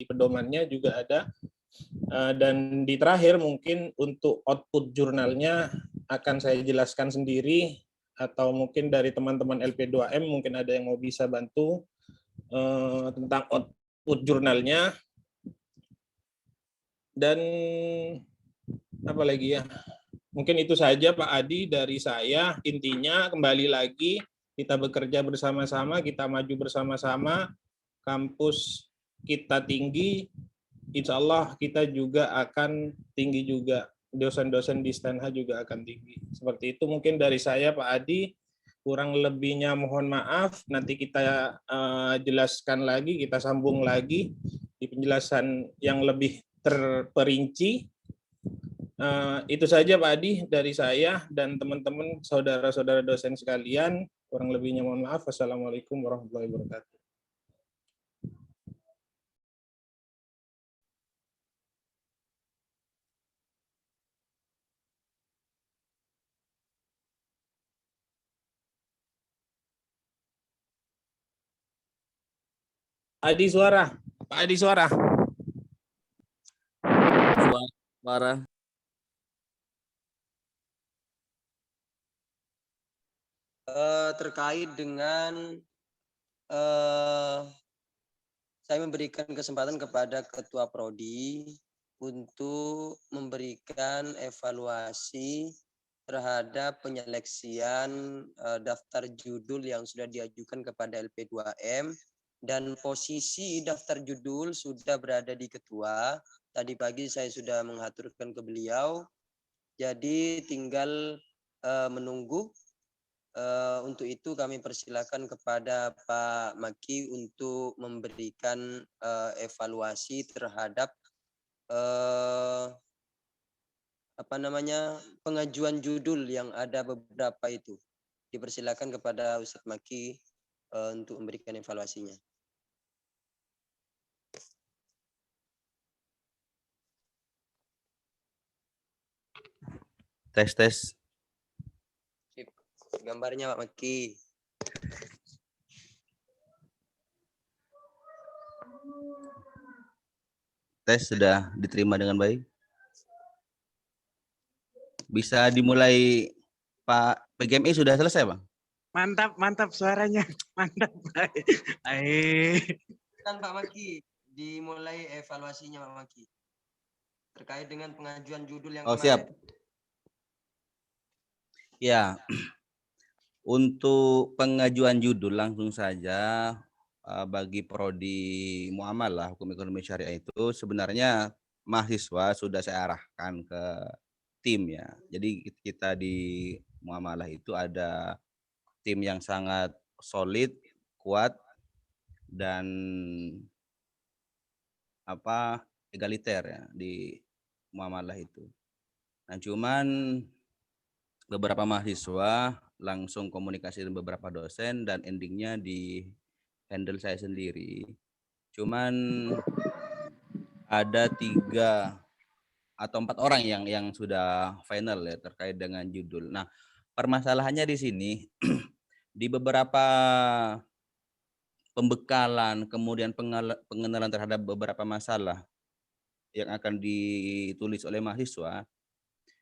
pedomannya juga ada. Dan di terakhir mungkin untuk output jurnalnya akan saya jelaskan sendiri, atau mungkin dari teman-teman LP2M mungkin ada yang mau bisa bantu tentang output jurnalnya. Dan apa lagi ya? Mungkin itu saja Pak Adi dari saya. Intinya kembali lagi kita bekerja bersama-sama, kita maju bersama-sama, kampus kita tinggi, insya Allah kita juga akan tinggi juga, dosen-dosen di STANHA juga akan tinggi. Seperti itu mungkin dari saya Pak Adi, kurang lebihnya mohon maaf, nanti kita jelaskan lagi, kita sambung lagi di penjelasan yang lebih terperinci. Itu saja Pak Adi dari saya dan teman-teman saudara-saudara dosen sekalian, kurang lebihnya mohon maaf. Wassalamualaikum warahmatullahi wabarakatuh. Adi suara, Pak Adi suara. Suara. Terkait dengan saya memberikan kesempatan kepada Ketua Prodi untuk memberikan evaluasi terhadap penyeleksian daftar judul yang sudah diajukan kepada LP2M, dan posisi daftar judul sudah berada di Ketua. Tadi pagi saya sudah mengaturkan ke beliau, jadi tinggal menunggu. Untuk itu kami persilakan kepada Pak Maki untuk memberikan evaluasi terhadap pengajuan judul yang ada beberapa itu. Dipersilakan kepada Ustadz Maki untuk memberikan evaluasinya. Tes. Gambarnya Pak Maki. Tes sudah diterima dengan baik. Bisa dimulai Pak. PGMI sudah selesai Bang? Mantap suaranya. Mantap. Kan Pak Maki, dimulai evaluasinya Pak Maki. Terkait dengan pengajuan judul yang kemarin. Siap. Ya. Untuk pengajuan judul langsung saja bagi prodi muamalah hukum ekonomi syariah itu sebenarnya mahasiswa sudah saya arahkan ke tim ya. Jadi kita di muamalah itu ada tim yang sangat solid, kuat dan egaliter ya di muamalah itu. Nah, cuman beberapa mahasiswa langsung komunikasi dengan beberapa dosen dan endingnya di handle saya sendiri. Cuman ada 3 atau 4 orang yang sudah final ya terkait dengan judul. Nah, permasalahannya di sini di beberapa pembekalan kemudian pengenalan terhadap beberapa masalah yang akan ditulis oleh mahasiswa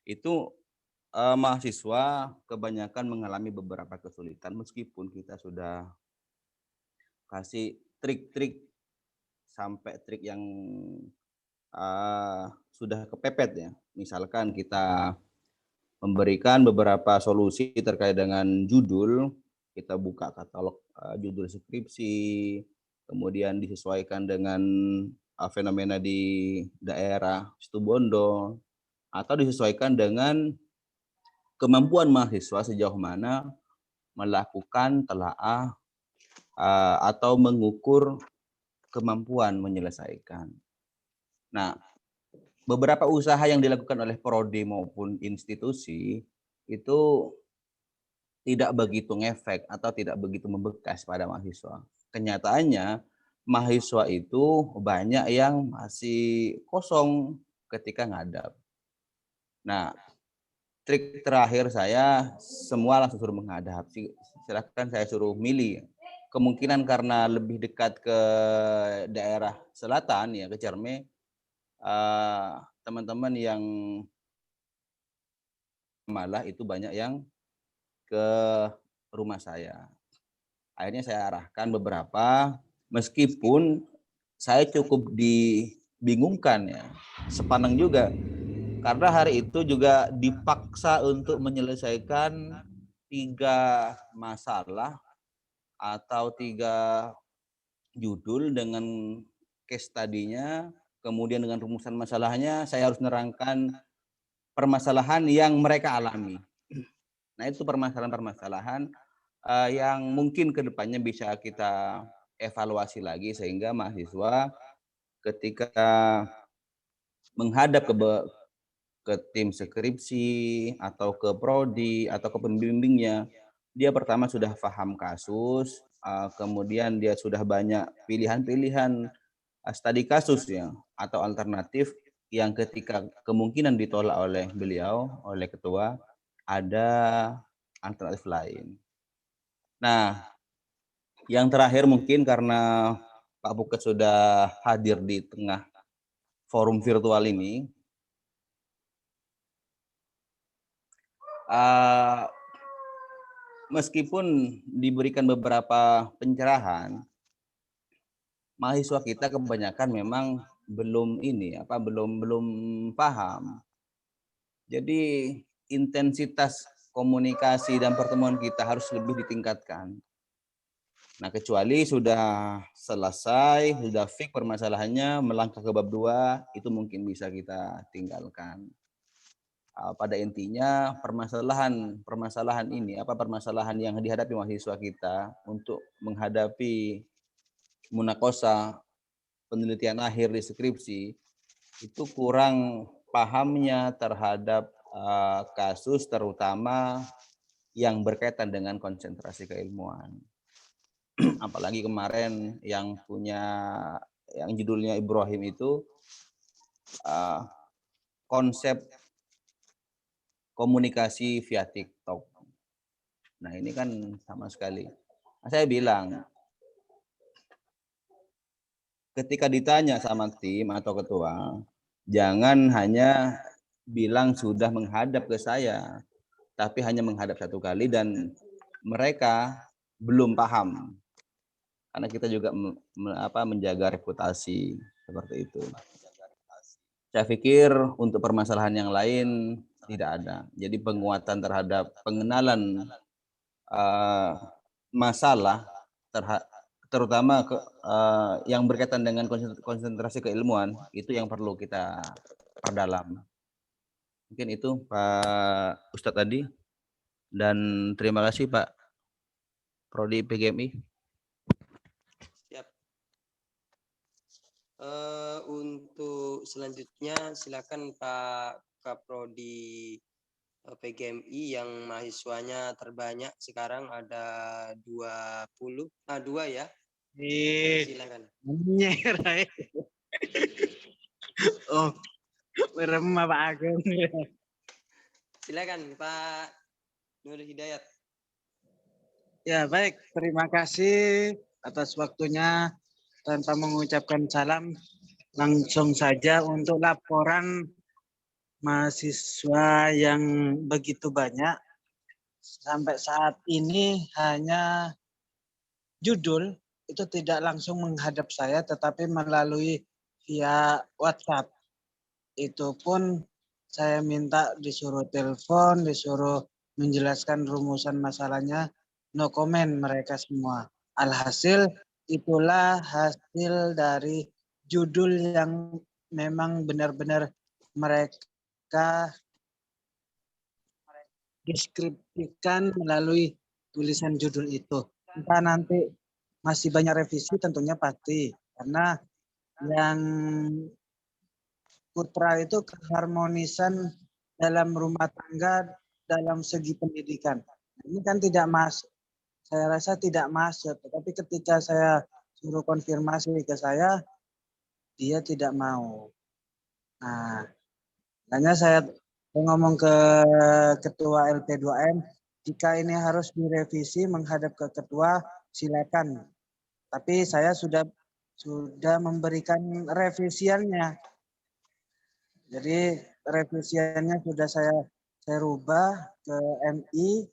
itu mahasiswa kebanyakan mengalami beberapa kesulitan meskipun kita sudah kasih trik-trik sampai trik yang sudah kepepet ya. Misalkan kita memberikan beberapa solusi terkait dengan judul, kita buka katalog judul skripsi, kemudian disesuaikan dengan fenomena di daerah Situbondo, atau disesuaikan dengan kemampuan mahasiswa sejauh mana melakukan telaah atau mengukur kemampuan menyelesaikan. Nah, beberapa usaha yang dilakukan oleh prodi maupun institusi itu tidak begitu ngefek atau tidak begitu membekas pada mahasiswa. Kenyataannya mahasiswa itu banyak yang masih kosong ketika ngadap. Nah, trik terakhir saya semua langsung suruh menghadap. Silakan saya suruh milih kemungkinan karena lebih dekat ke daerah selatan ya, ke Cerme, teman-teman yang malah itu banyak yang ke rumah saya. Akhirnya saya arahkan beberapa, meskipun saya cukup dibingungkan ya, sepaneng juga. Karena hari itu juga dipaksa untuk menyelesaikan 3 masalah atau 3 judul dengan case tadinya, kemudian dengan rumusan masalahnya, saya harus menerangkan permasalahan yang mereka alami. Nah, itu permasalahan-permasalahan yang mungkin ke depannya bisa kita evaluasi lagi sehingga mahasiswa ketika menghadap ke tim skripsi atau ke prodi atau ke pembimbingnya, dia pertama sudah paham kasus, kemudian dia sudah banyak pilihan-pilihan studi kasus ya atau alternatif yang ketika kemungkinan ditolak oleh beliau, oleh ketua, ada alternatif lain. Nah, yang terakhir mungkin karena Pak Puket sudah hadir di tengah forum virtual ini, meskipun diberikan beberapa pencerahan, mahasiswa kita kebanyakan memang belum paham. Jadi intensitas komunikasi dan pertemuan kita harus lebih ditingkatkan. Nah, kecuali sudah selesai, sudah fix permasalahannya, melangkah ke bab 2, itu mungkin bisa kita tinggalkan. Pada intinya permasalahan ini, permasalahan yang dihadapi mahasiswa kita untuk menghadapi munakosah penelitian akhir di skripsi, itu kurang pahamnya terhadap kasus terutama yang berkaitan dengan konsentrasi keilmuan. Apalagi kemarin yang judulnya Ibrahim itu konsep komunikasi via TikTok. Nah, ini kan sama sekali. Saya bilang, ketika ditanya sama tim atau ketua, jangan hanya bilang sudah menghadap ke saya, tapi hanya menghadap 1 kali dan mereka belum paham. Karena kita juga menjaga reputasi seperti itu. Saya pikir untuk permasalahan yang lain tidak ada. Jadi penguatan terhadap pengenalan masalah terutama yang berkaitan dengan konsentrasi keilmuan itu yang perlu kita perdalam. Mungkin itu Pak Ustadz tadi, dan terima kasih Pak Prodi PGMI. Siap. Untuk selanjutnya silakan Pak Kaprodi PGMI yang mahasiswanya terbanyak sekarang ada 2 ya. Silakan. Oh, berema Pak Agung. Silakan Pak Nur Hidayat. Ya, baik. Terima kasih atas waktunya. Tanpa mengucapkan salam, langsung saja untuk laporan mahasiswa yang begitu banyak. Sampai saat ini hanya judul itu tidak langsung menghadap saya, tetapi melalui via WhatsApp. Itu pun saya minta disuruh telepon, disuruh menjelaskan rumusan masalahnya, no comment mereka semua. Alhasil itulah hasil dari judul yang memang benar-benar mereka deskripsikan melalui tulisan judul itu. Entah nanti masih banyak revisi tentunya pasti, karena yang putra itu keharmonisan dalam rumah tangga dalam segi pendidikan. Ini kan tidak masuk. Saya rasa tidak masuk, tetapi ketika saya suruh konfirmasi ke saya, dia tidak mau. Nah, makanya saya ngomong ke ketua LP2M, jika ini harus direvisi menghadap ke ketua, silakan Tapi saya sudah memberikan revisiannya. Jadi revisiannya sudah saya rubah ke MI,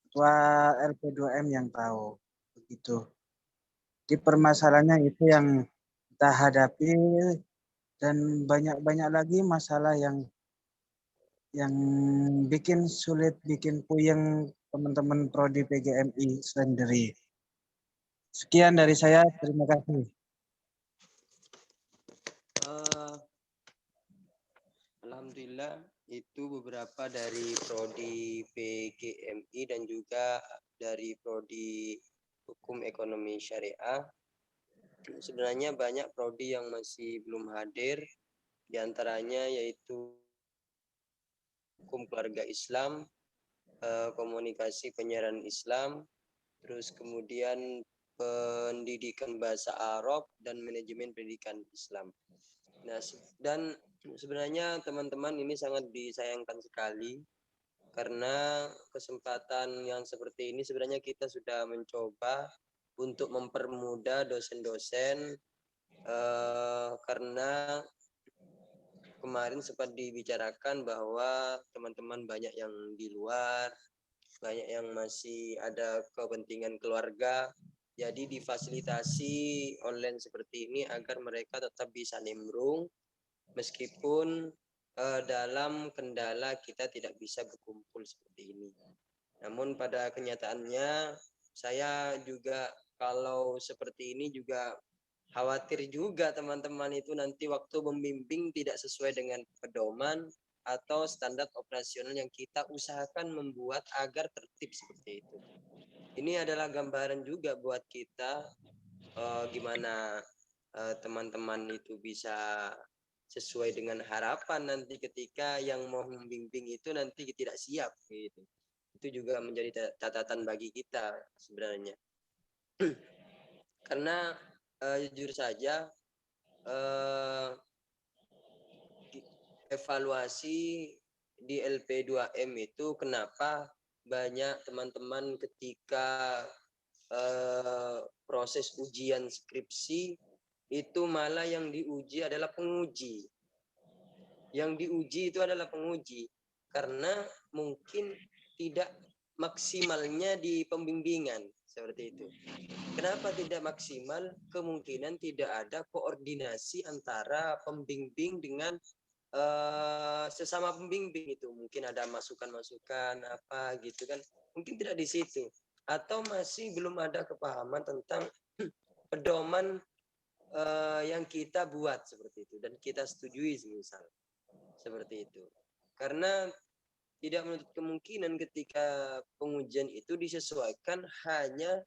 ketua LP2M yang tahu. Begitu. Di permasalahannya itu yang kita hadapi, dan banyak lagi masalah yang bikin sulit, bikin puyeng teman-teman prodi PGMI sendiri. Sekian dari saya, terima kasih. Alhamdulillah, itu beberapa dari prodi PGMI dan juga dari prodi Hukum Ekonomi Syariah. Sebenarnya banyak prodi yang masih belum hadir, diantaranya yaitu Hukum Keluarga Islam, Komunikasi Penyiaran Islam, terus kemudian Pendidikan Bahasa Arab, dan Manajemen Pendidikan Islam. Nah, dan sebenarnya teman-teman ini sangat disayangkan sekali karena kesempatan yang seperti ini sebenarnya kita sudah mencoba untuk mempermudah dosen-dosen, karena kemarin sempat dibicarakan bahwa teman-teman banyak yang di luar, banyak yang masih ada kepentingan keluarga. Jadi difasilitasi online seperti ini agar mereka tetap bisa nimbrung meskipun dalam kendala kita tidak bisa berkumpul seperti ini. Namun pada kenyataannya saya juga kalau seperti ini juga khawatir juga teman-teman itu nanti waktu membimbing tidak sesuai dengan pedoman atau standar operasional yang kita usahakan membuat agar tertib seperti itu. Ini adalah gambaran juga buat kita gimana teman-teman itu bisa sesuai dengan harapan nanti ketika yang mau membimbing itu nanti tidak siap gitu. Itu juga menjadi catatan bagi kita sebenarnya. Karena jujur saja evaluasi di LP2M itu kenapa banyak teman-teman ketika proses ujian skripsi itu malah yang diuji adalah penguji. Yang diuji itu adalah penguji karena mungkin tidak maksimalnya di pembimbingan seperti itu. Kenapa tidak maksimal? Kemungkinan tidak ada koordinasi antara pembimbing dengan sesama pembimbing itu. Mungkin ada masukan-masukan apa gitu kan. Mungkin tidak di situ. Atau masih belum ada kepahaman tentang pedoman yang kita buat seperti itu. Dan kita setujui misal. Seperti itu. Karena tidak menutup kemungkinan ketika pengujian itu disesuaikan hanya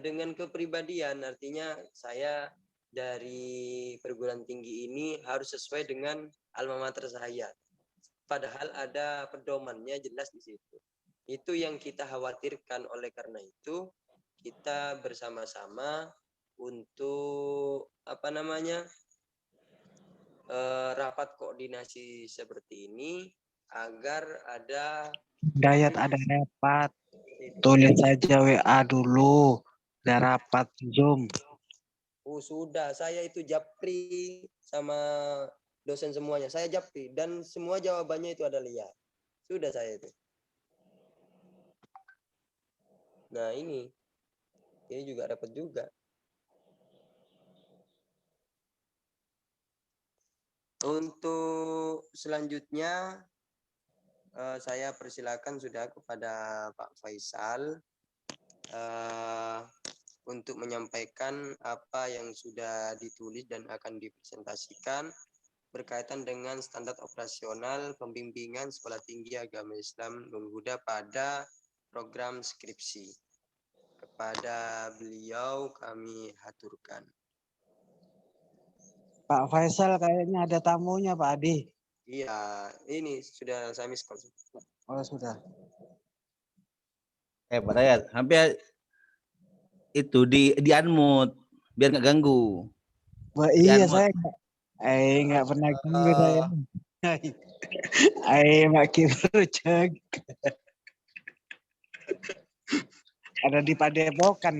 dengan kepribadian. Artinya saya dari perguruan tinggi ini harus sesuai dengan alma mater saya. Padahal ada pedomannya jelas di situ. Itu yang kita khawatirkan. Oleh karena itu kita bersama-sama untuk rapat koordinasi seperti ini agar ada Dayat ada rapat. Tulis saja WA dulu. Ada rapat Zoom. Oh sudah, saya itu japri sama dosen semuanya. Saya japri dan semua jawabannya itu adalah ya. Sudah saya itu. Nah ini juga dapat juga. Untuk selanjutnya saya persilakan sudah kepada Pak Faisal untuk menyampaikan apa yang sudah ditulis dan akan dipresentasikan berkaitan dengan standar operasional pembimbingan Sekolah Tinggi Agama Islam Nurul Huda pada program skripsi. Kepada beliau kami haturkan. Pak Faisal kayaknya ada tamunya Pak Adi. Iya, ini sudah saya miss call. Oh sudah. Pak Dayat, hampir itu di unmute biar nggak ganggu. Wah, iya saya nggak pernah ganggu saya. Makin rujak. Ada di Padepokan.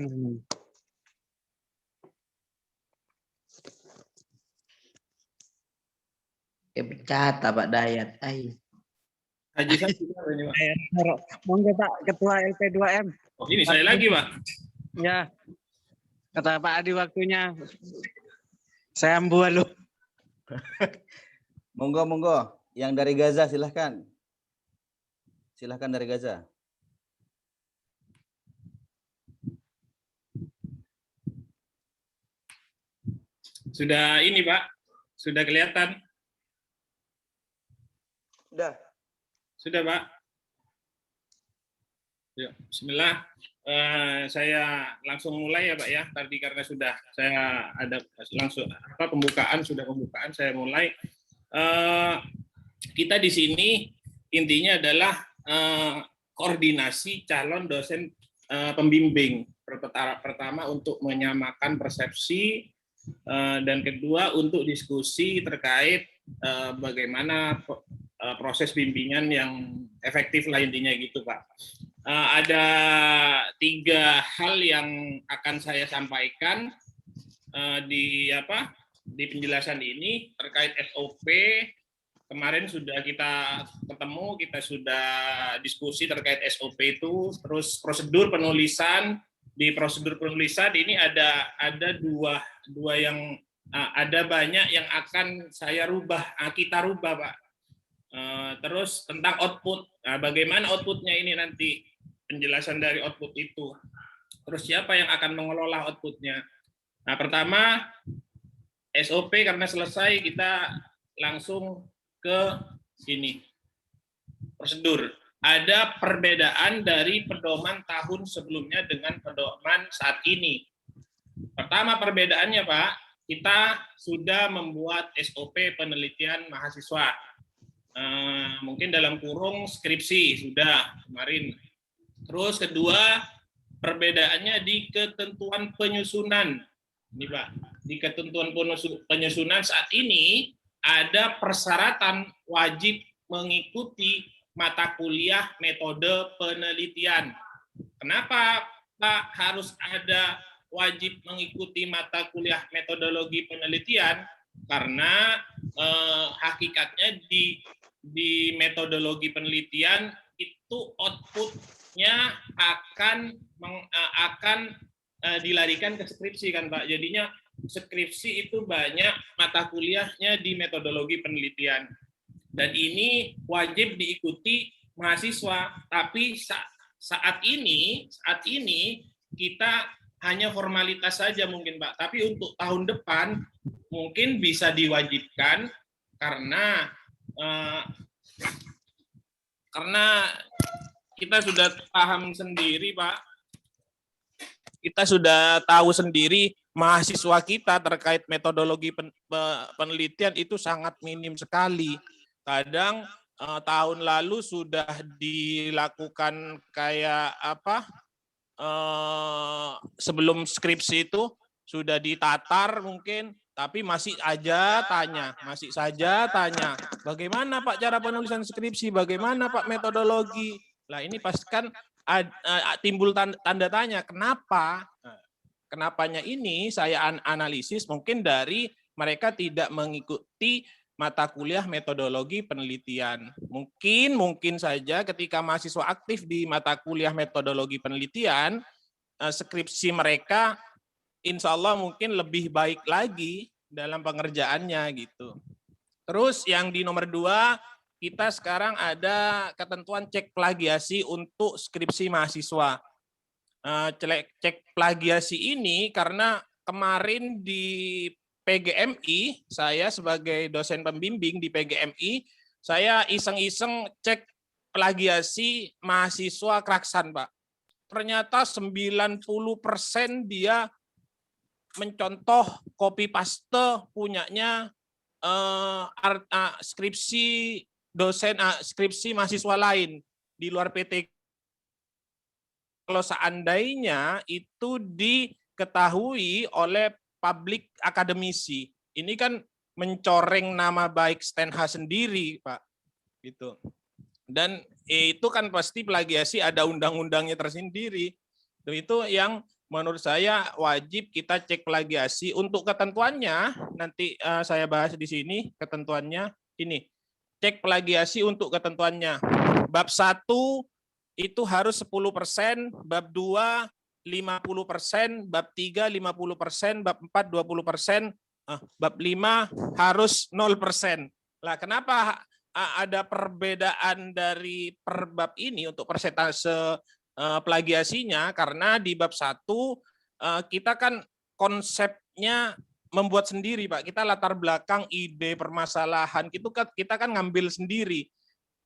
Pecat Pak Dayat. Ay. Haji saya gimana ini, Pak? Monggo Pak Ketua LP2M. Oh, ini saya lagi, Pak. Ya. Kata Pak Adi waktunya. Saya ambual loh. Monggo. Yang dari Gaza silahkan. Silahkan dari Gaza. Sudah ini, Pak. Sudah kelihatan. Sudah, Pak. Ya, bismillah. Saya langsung mulai ya, Pak ya. Tadi karena sudah saya ada langsung pembukaan saya mulai. Kita di sini intinya adalah koordinasi calon dosen pembimbing. Pertama untuk menyamakan persepsi, dan kedua untuk diskusi terkait bagaimana proses bimbingan yang efektif lah intinya gitu, Pak. Ada 3 hal yang akan saya sampaikan di penjelasan ini terkait SOP. Kemarin sudah kita ketemu, kita sudah diskusi terkait SOP itu, terus prosedur penulisan. Di prosedur penulisan ini ada dua yang ada banyak yang akan kita rubah, Pak. Terus tentang output, bagaimana outputnya ini nanti, penjelasan dari output itu. Terus siapa yang akan mengelola outputnya? Nah, pertama SOP karena selesai, kita langsung ke sini. Prosedur. Ada perbedaan dari pedoman tahun sebelumnya dengan pedoman saat ini. Pertama perbedaannya, Pak, kita sudah membuat SOP penelitian mahasiswa. Mungkin dalam kurung skripsi sudah kemarin. Terus kedua, perbedaannya di ketentuan penyusunan. Ini, Pak, di ketentuan penyusunan saat ini ada persyaratan wajib mengikuti mata kuliah metode penelitian. Kenapa, Pak, harus ada wajib mengikuti mata kuliah metodologi penelitian? Karena hakikatnya di metodologi penelitian itu outputnya akan dilarikan ke skripsi kan, Pak. Jadinya skripsi itu banyak mata kuliahnya di metodologi penelitian. Dan ini wajib diikuti mahasiswa. Tapi saat ini kita hanya formalitas saja mungkin, Pak. Tapi untuk tahun depan mungkin bisa diwajibkan karena kita sudah paham sendiri, Pak. Kita sudah tahu sendiri mahasiswa kita terkait metodologi penelitian itu sangat minim sekali. Kadang tahun lalu sudah dilakukan kayak sebelum skripsi itu sudah ditatar mungkin, tapi masih saja tanya, bagaimana Pak cara penulisan skripsi, bagaimana Pak metodologi. Lah ini pasti kan timbul tanda tanya, kenapa? Kenapanya ini saya analisis mungkin dari mereka tidak mengikuti mata kuliah metodologi penelitian. Mungkin saja ketika mahasiswa aktif di mata kuliah metodologi penelitian, skripsi mereka insya Allah mungkin lebih baik lagi dalam pengerjaannya gitu. Terus yang di nomor 2, kita sekarang ada ketentuan cek plagiasi untuk skripsi mahasiswa. Cek plagiasi ini karena kemarin di PGMI, saya sebagai dosen pembimbing di PGMI, saya iseng-iseng cek plagiasi mahasiswa Kraksan, Pak. Ternyata 90% dia mencontoh copy paste punyanya skripsi dosen, skripsi mahasiswa lain di luar PT. Kalau seandainya itu diketahui oleh publik akademisi, ini kan mencoreng nama baik STENHA sendiri, Pak. Gitu. Dan itu kan pasti plagiasi ada undang-undangnya tersendiri. Itu yang menurut saya wajib kita cek plagiasi. Untuk ketentuannya nanti saya bahas di sini ketentuannya. ini. Cek plagiasi untuk ketentuannya. Bab 1 itu harus 10%, bab 2 50%, bab 3 50%, bab 4 20%, bab 5 harus 0%. Lah kenapa ada perbedaan dari per bab ini untuk persentase plagiasinya? Karena di bab 1 kita kan konsepnya membuat sendiri, Pak. Kita latar belakang ide permasalahan kita kan ngambil sendiri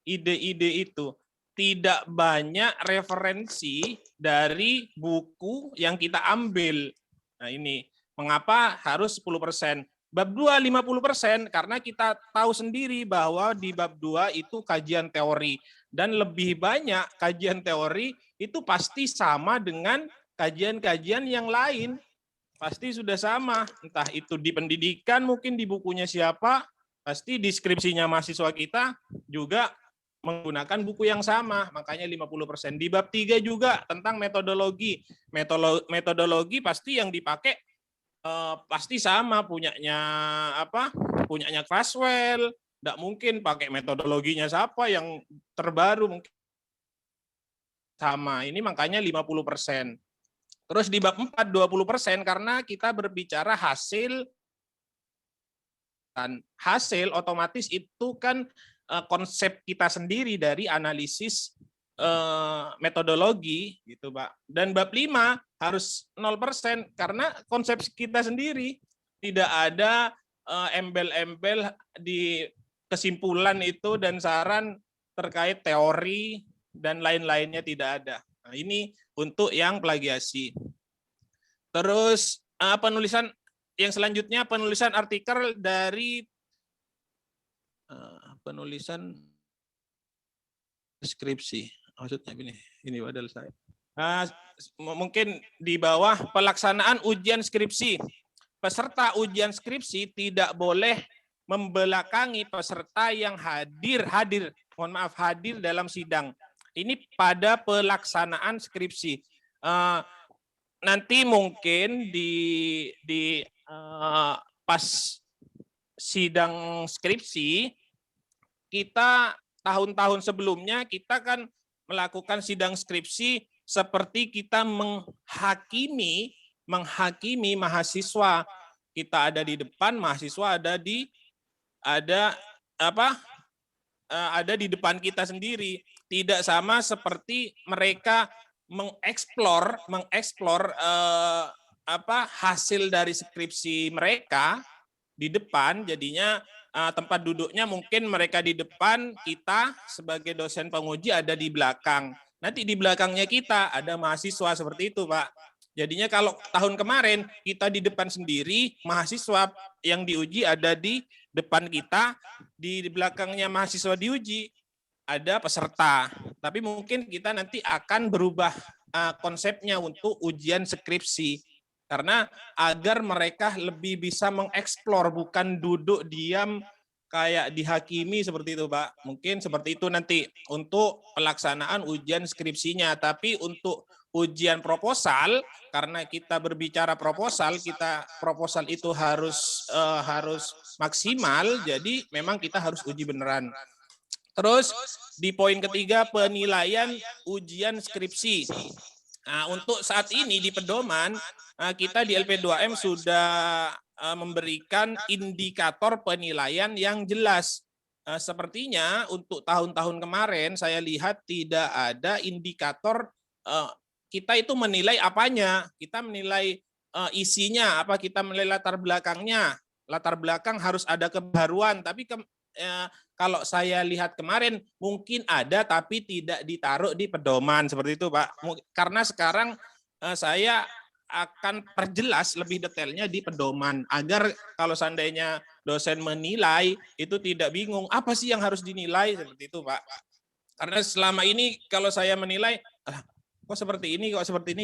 ide-ide itu. Tidak banyak referensi dari buku yang kita ambil. Nah ini mengapa harus 10%. Bab 2 50% karena kita tahu sendiri bahwa di bab 2 itu kajian teori. Dan lebih banyak kajian teori itu pasti sama dengan kajian-kajian yang lain. Pasti sudah sama. Entah itu di pendidikan, mungkin di bukunya siapa, pasti deskripsinya mahasiswa kita juga menggunakan buku yang sama, makanya 50%. Di bab 3 juga tentang metodologi. Metodologi pasti yang dipakai pasti sama, punyanya Crasswell, tidak mungkin pakai metodologinya siapa yang terbaru, mungkin sama. Ini makanya 50%. Terus di bab 4 20% karena kita berbicara hasil, dan hasil otomatis itu kan konsep kita sendiri dari analisis metodologi gitu, Pak. Dan bab 5 harus 0% karena konsep kita sendiri. Tidak ada embel-embel di kesimpulan itu dan saran terkait teori dan lain-lainnya, tidak ada. Nah, ini untuk yang plagiasi. Terus penulisan yang selanjutnya penulisan artikel dari penulisan deskripsi. Maksudnya ini padahal saya. Mungkin di bawah pelaksanaan ujian skripsi. Peserta ujian skripsi tidak boleh membelakangi peserta yang hadir dalam sidang. Ini pada pelaksanaan skripsi. Nanti mungkin di pas sidang skripsi kita tahun-tahun sebelumnya kita kan melakukan sidang skripsi seperti kita menghakimi mahasiswa. Kita ada di depan, mahasiswa ada di depan kita sendiri. Tidak sama seperti mereka mengeksplor hasil dari skripsi mereka di depan, jadinya tempat duduknya mungkin mereka di depan, kita sebagai dosen penguji ada di belakang. Nanti di belakangnya kita ada mahasiswa, seperti itu, Pak. Jadinya kalau tahun kemarin kita di depan sendiri, mahasiswa yang diuji ada di depan kita, di belakangnya mahasiswa diuji ada peserta. Tapi mungkin kita nanti akan berubah konsepnya untuk ujian skripsi. Karena agar mereka lebih bisa mengeksplor, bukan duduk diam kayak dihakimi seperti itu, Pak. Mungkin seperti itu nanti untuk pelaksanaan ujian skripsinya. Tapi untuk ujian proposal, karena kita berbicara proposal itu harus maksimal, jadi memang kita harus uji beneran. Terus di poin ketiga penilaian ujian skripsi. Nah, untuk saat ini di pedoman kita di LP2M sudah memberikan indikator penilaian yang jelas. Sepertinya untuk tahun-tahun kemarin saya lihat tidak ada indikator kita itu menilai apanya. Kita menilai isinya, apa kita menilai latar belakangnya. Latar belakang harus ada kebaruan, tapi kalau saya lihat kemarin mungkin ada tapi tidak ditaruh di pedoman seperti itu, Pak. Karena sekarang saya akan perjelas lebih detailnya di pedoman agar kalau seandainya dosen menilai itu tidak bingung apa sih yang harus dinilai seperti itu, Pak. Karena selama ini kalau saya menilai kok seperti ini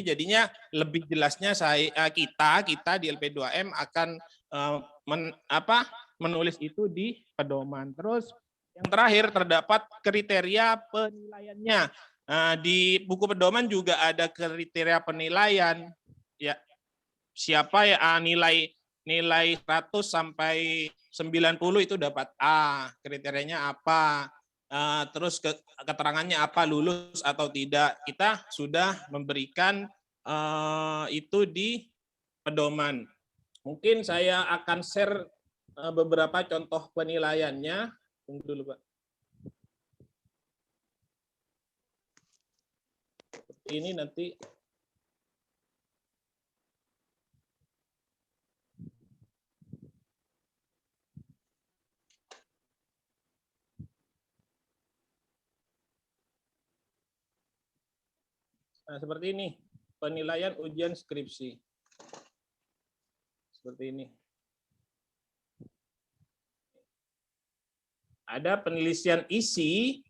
jadinya lebih jelasnya kita di LP2M akan menulis itu di pedoman. Terus yang terakhir terdapat kriteria penilaiannya. Di buku pedoman juga ada kriteria penilaian. Ya, siapa ya nilai 100 sampai 90 itu dapat A, kriterianya apa, terus keterangannya apa, lulus atau tidak. Kita sudah memberikan itu di pedoman. Mungkin saya akan share beberapa contoh penilaiannya. Tunggu dulu, Pak. Ini nanti seperti ini, penilaian ujian skripsi. Seperti ini. Ada penelitian isi,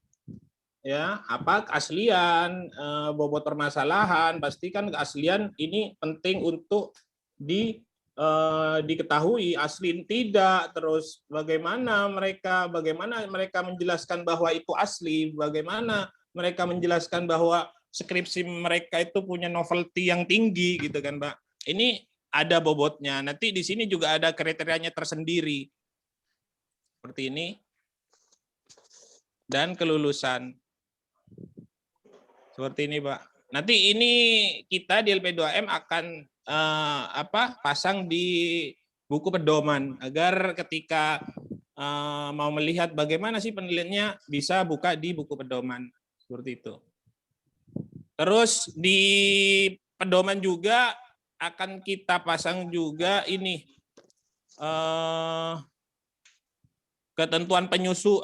ya, apa keaslian, bobot permasalahan, pastikan keaslian ini penting untuk diketahui asli tidak, terus bagaimana mereka menjelaskan bahwa itu asli, bagaimana mereka menjelaskan bahwa skripsi mereka itu punya novelty yang tinggi gitu kan, Pak. Ini ada bobotnya. Nanti di sini juga ada kriterianya tersendiri. Seperti ini. Dan kelulusan. Seperti ini, Pak. Nanti ini kita di LP2M akan pasang di buku pedoman agar ketika mau melihat bagaimana sih penilaiannya bisa buka di buku pedoman. Seperti itu. Terus di pedoman juga akan kita pasang juga ini ketentuan penyusu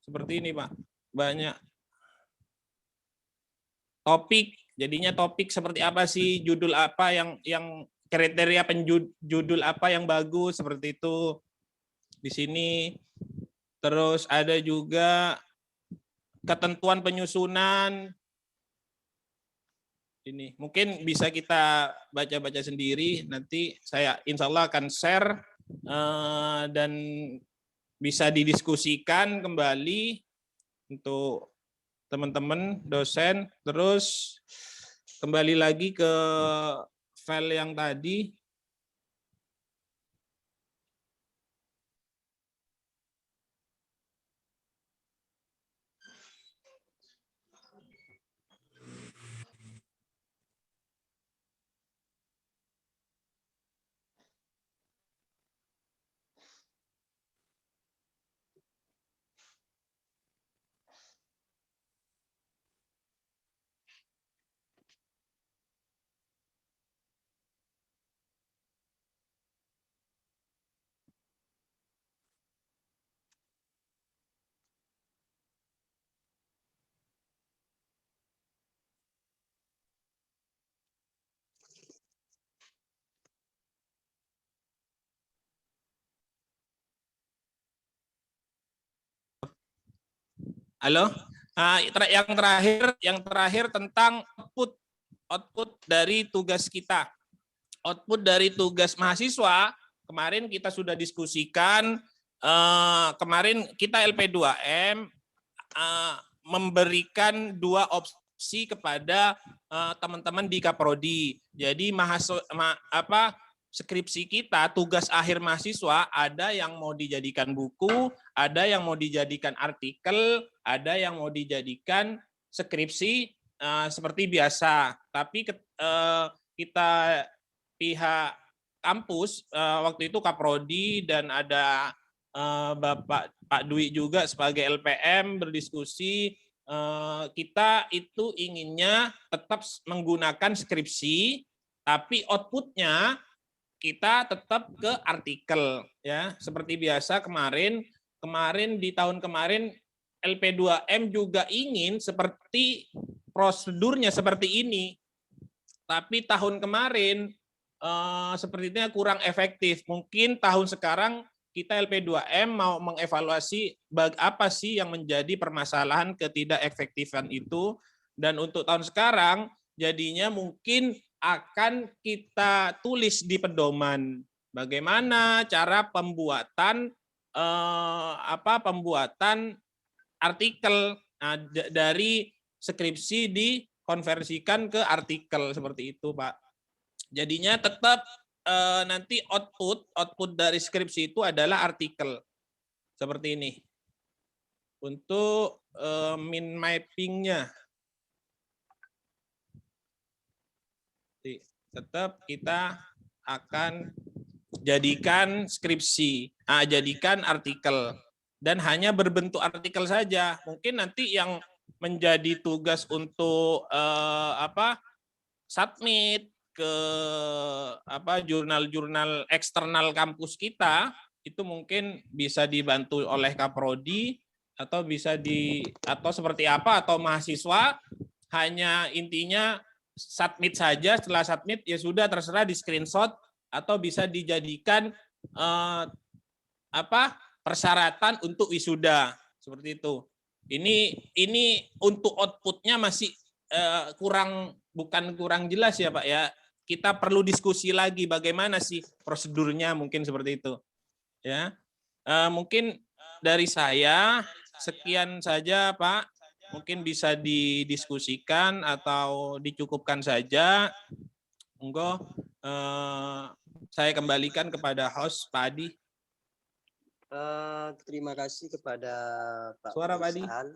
seperti ini, Pak. Banyak topik, jadinya topik seperti apa sih, judul apa yang kriteria penjudul apa yang bagus, seperti itu di sini. Terus ada juga ketentuan penyusunan. Ini mungkin bisa kita baca-baca sendiri, nanti saya insya Allah akan share dan bisa didiskusikan kembali untuk teman-teman dosen. Terus kembali lagi ke file yang tadi. Halo, yang terakhir tentang output dari tugas kita, output dari tugas mahasiswa. Kemarin kita sudah diskusikan. Kemarin kita LP2M memberikan 2 opsi kepada teman-teman di Kaprodi. Jadi skripsi kita, tugas akhir mahasiswa, ada yang mau dijadikan buku, ada yang mau dijadikan artikel, ada yang mau dijadikan skripsi seperti biasa. Tapi kita pihak kampus waktu itu Kaprodi dan ada Pak Dwi juga sebagai LPM berdiskusi, kita itu inginnya tetap menggunakan skripsi, tapi outputnya kita tetap ke artikel, ya. Seperti biasa kemarin di tahun kemarin LP2M juga ingin seperti prosedurnya seperti ini, tapi tahun kemarin sepertinya kurang efektif. Mungkin tahun sekarang kita LP2M mau mengevaluasi apa sih yang menjadi permasalahan ketidakefektifan itu, dan untuk tahun sekarang jadinya mungkin akan kita tulis di pedoman bagaimana cara pembuatan pembuatan artikel dari skripsi dikonversikan ke artikel seperti itu, Pak. Jadinya tetap nanti output dari skripsi itu adalah artikel seperti ini. Untuk min mappingnya tetap kita akan jadikan skripsi, jadikan artikel, dan hanya berbentuk artikel saja. Mungkin nanti yang menjadi tugas untuk submit ke jurnal-jurnal eksternal kampus kita itu mungkin bisa dibantu oleh Kaprodi atau atau seperti apa, atau mahasiswa hanya intinya submit saja. Setelah submit ya sudah, terserah di screenshot atau bisa dijadikan persyaratan untuk wisuda seperti itu. Ini untuk outputnya masih bukan kurang jelas ya Pak ya. Kita perlu diskusi lagi bagaimana sih prosedurnya, mungkin seperti itu ya. Mungkin dari saya sekian saja Pak. Mungkin bisa didiskusikan atau dicukupkan saja. Monggo saya kembalikan kepada host Pak Adi. Terima kasih kepada Pak Suara Pak Adi. Faisal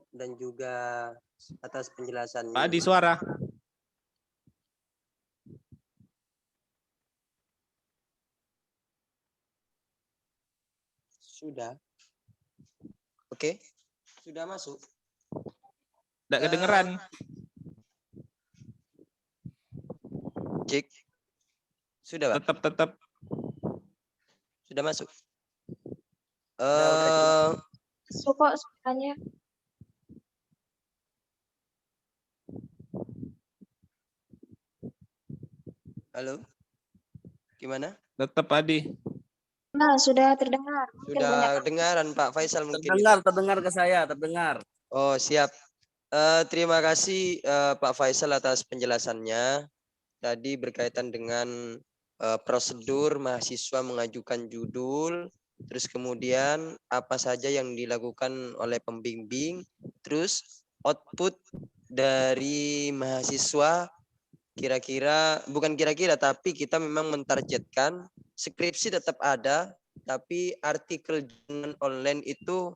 dan juga atas penjelasannya. Pak Adi, suara. Sudah. Oke. Sudah masuk. Tidak kedengeran. Cek. Sudah, Pak? Tetap. Sudah masuk. Kok suaranya. Halo. Gimana? Tetap Adi. Nah, sudah terdengar. Sudah dengaran Pak Faisal mungkin. Terdengar ke saya, terdengar. Oh, siap. Terima kasih Pak Faisal atas penjelasannya. Tadi berkaitan dengan prosedur mahasiswa mengajukan judul, terus kemudian apa saja yang dilakukan oleh pembimbing, terus output dari mahasiswa bukan kira-kira tapi kita memang mentargetkan skripsi tetap ada, tapi artikel online itu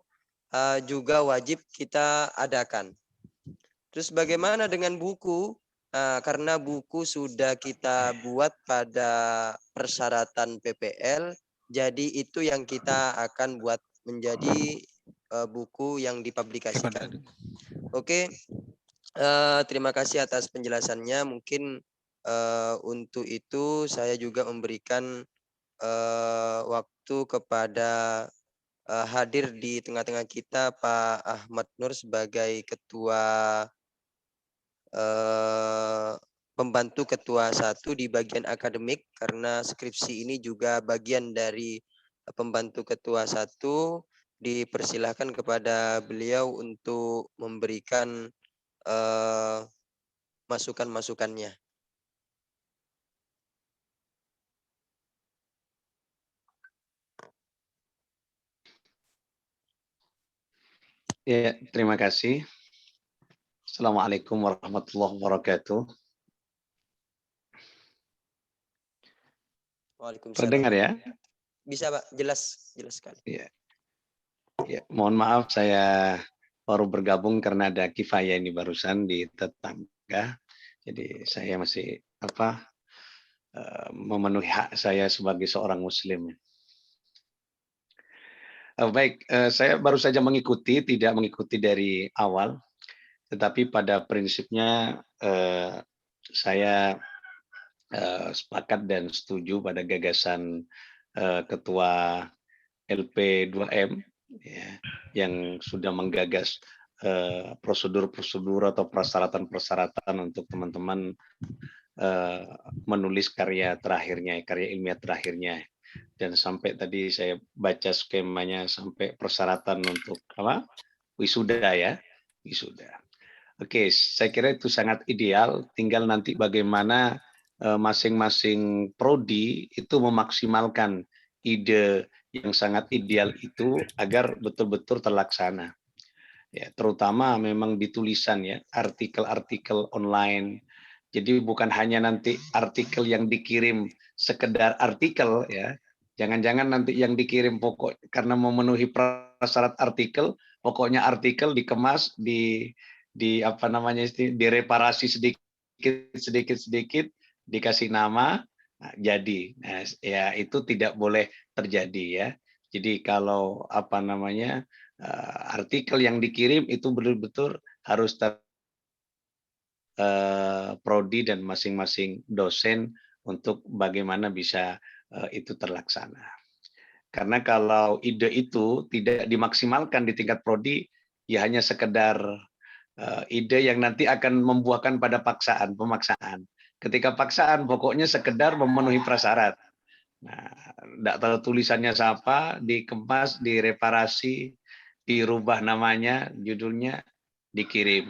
juga wajib kita adakan. Terus bagaimana dengan buku? Karena buku sudah kita buat pada persyaratan PPL, jadi itu yang kita akan buat menjadi buku yang dipublikasikan. Oke, terima kasih atas penjelasannya. Mungkin untuk itu saya juga memberikan waktu kepada hadir di tengah-tengah kita Pak Ahmad Nur sebagai ketua pembantu ketua 1 di bagian akademik, karena skripsi ini juga bagian dari pembantu ketua 1. Dipersilahkan kepada beliau untuk memberikan masukan-masukannya. Ya, terima kasih. Assalamualaikum warahmatullahi wabarakatuh. Waalaikumsalam. Terdengar ya? Bisa Pak, jelas sekali. Ya. Ya, mohon maaf saya baru bergabung karena ada kifayah ini barusan di tetangga. Jadi saya masih memenuhi hak saya sebagai seorang muslim. Baik, saya baru saja tidak mengikuti dari awal. Tetapi pada prinsipnya saya sepakat dan setuju pada gagasan Ketua LP2M ya, yang sudah menggagas prosedur-prosedur atau persyaratan-persyaratan untuk teman-teman menulis karya ilmiah terakhirnya. Dan sampai tadi saya baca skemanya sampai persyaratan untuk wisuda ya, wisuda. Oke, saya kira itu sangat ideal. Tinggal nanti bagaimana masing-masing prodi itu memaksimalkan ide yang sangat ideal itu agar betul-betul terlaksana. Ya, terutama memang di tulisan ya, artikel-artikel online Jadi bukan hanya nanti artikel yang dikirim sekedar artikel ya. Jangan-jangan nanti yang dikirim pokok karena memenuhi prasyarat artikel, pokoknya artikel dikemas di apa namanya direparasi sedikit dikasih nama jadi. Nah, ya itu tidak boleh terjadi ya. Jadi kalau apa namanya artikel yang dikirim itu betul-betul harus prodi dan masing-masing dosen untuk bagaimana bisa itu terlaksana. Karena kalau ide itu tidak dimaksimalkan di tingkat prodi, ya hanya sekedar ide yang nanti akan membuahkan pada pemaksaan. Ketika paksaan, pokoknya sekedar memenuhi prasyarat. Nah, tidak tahu tulisannya siapa, dikemas, direparasi, dirubah namanya, judulnya, dikirim.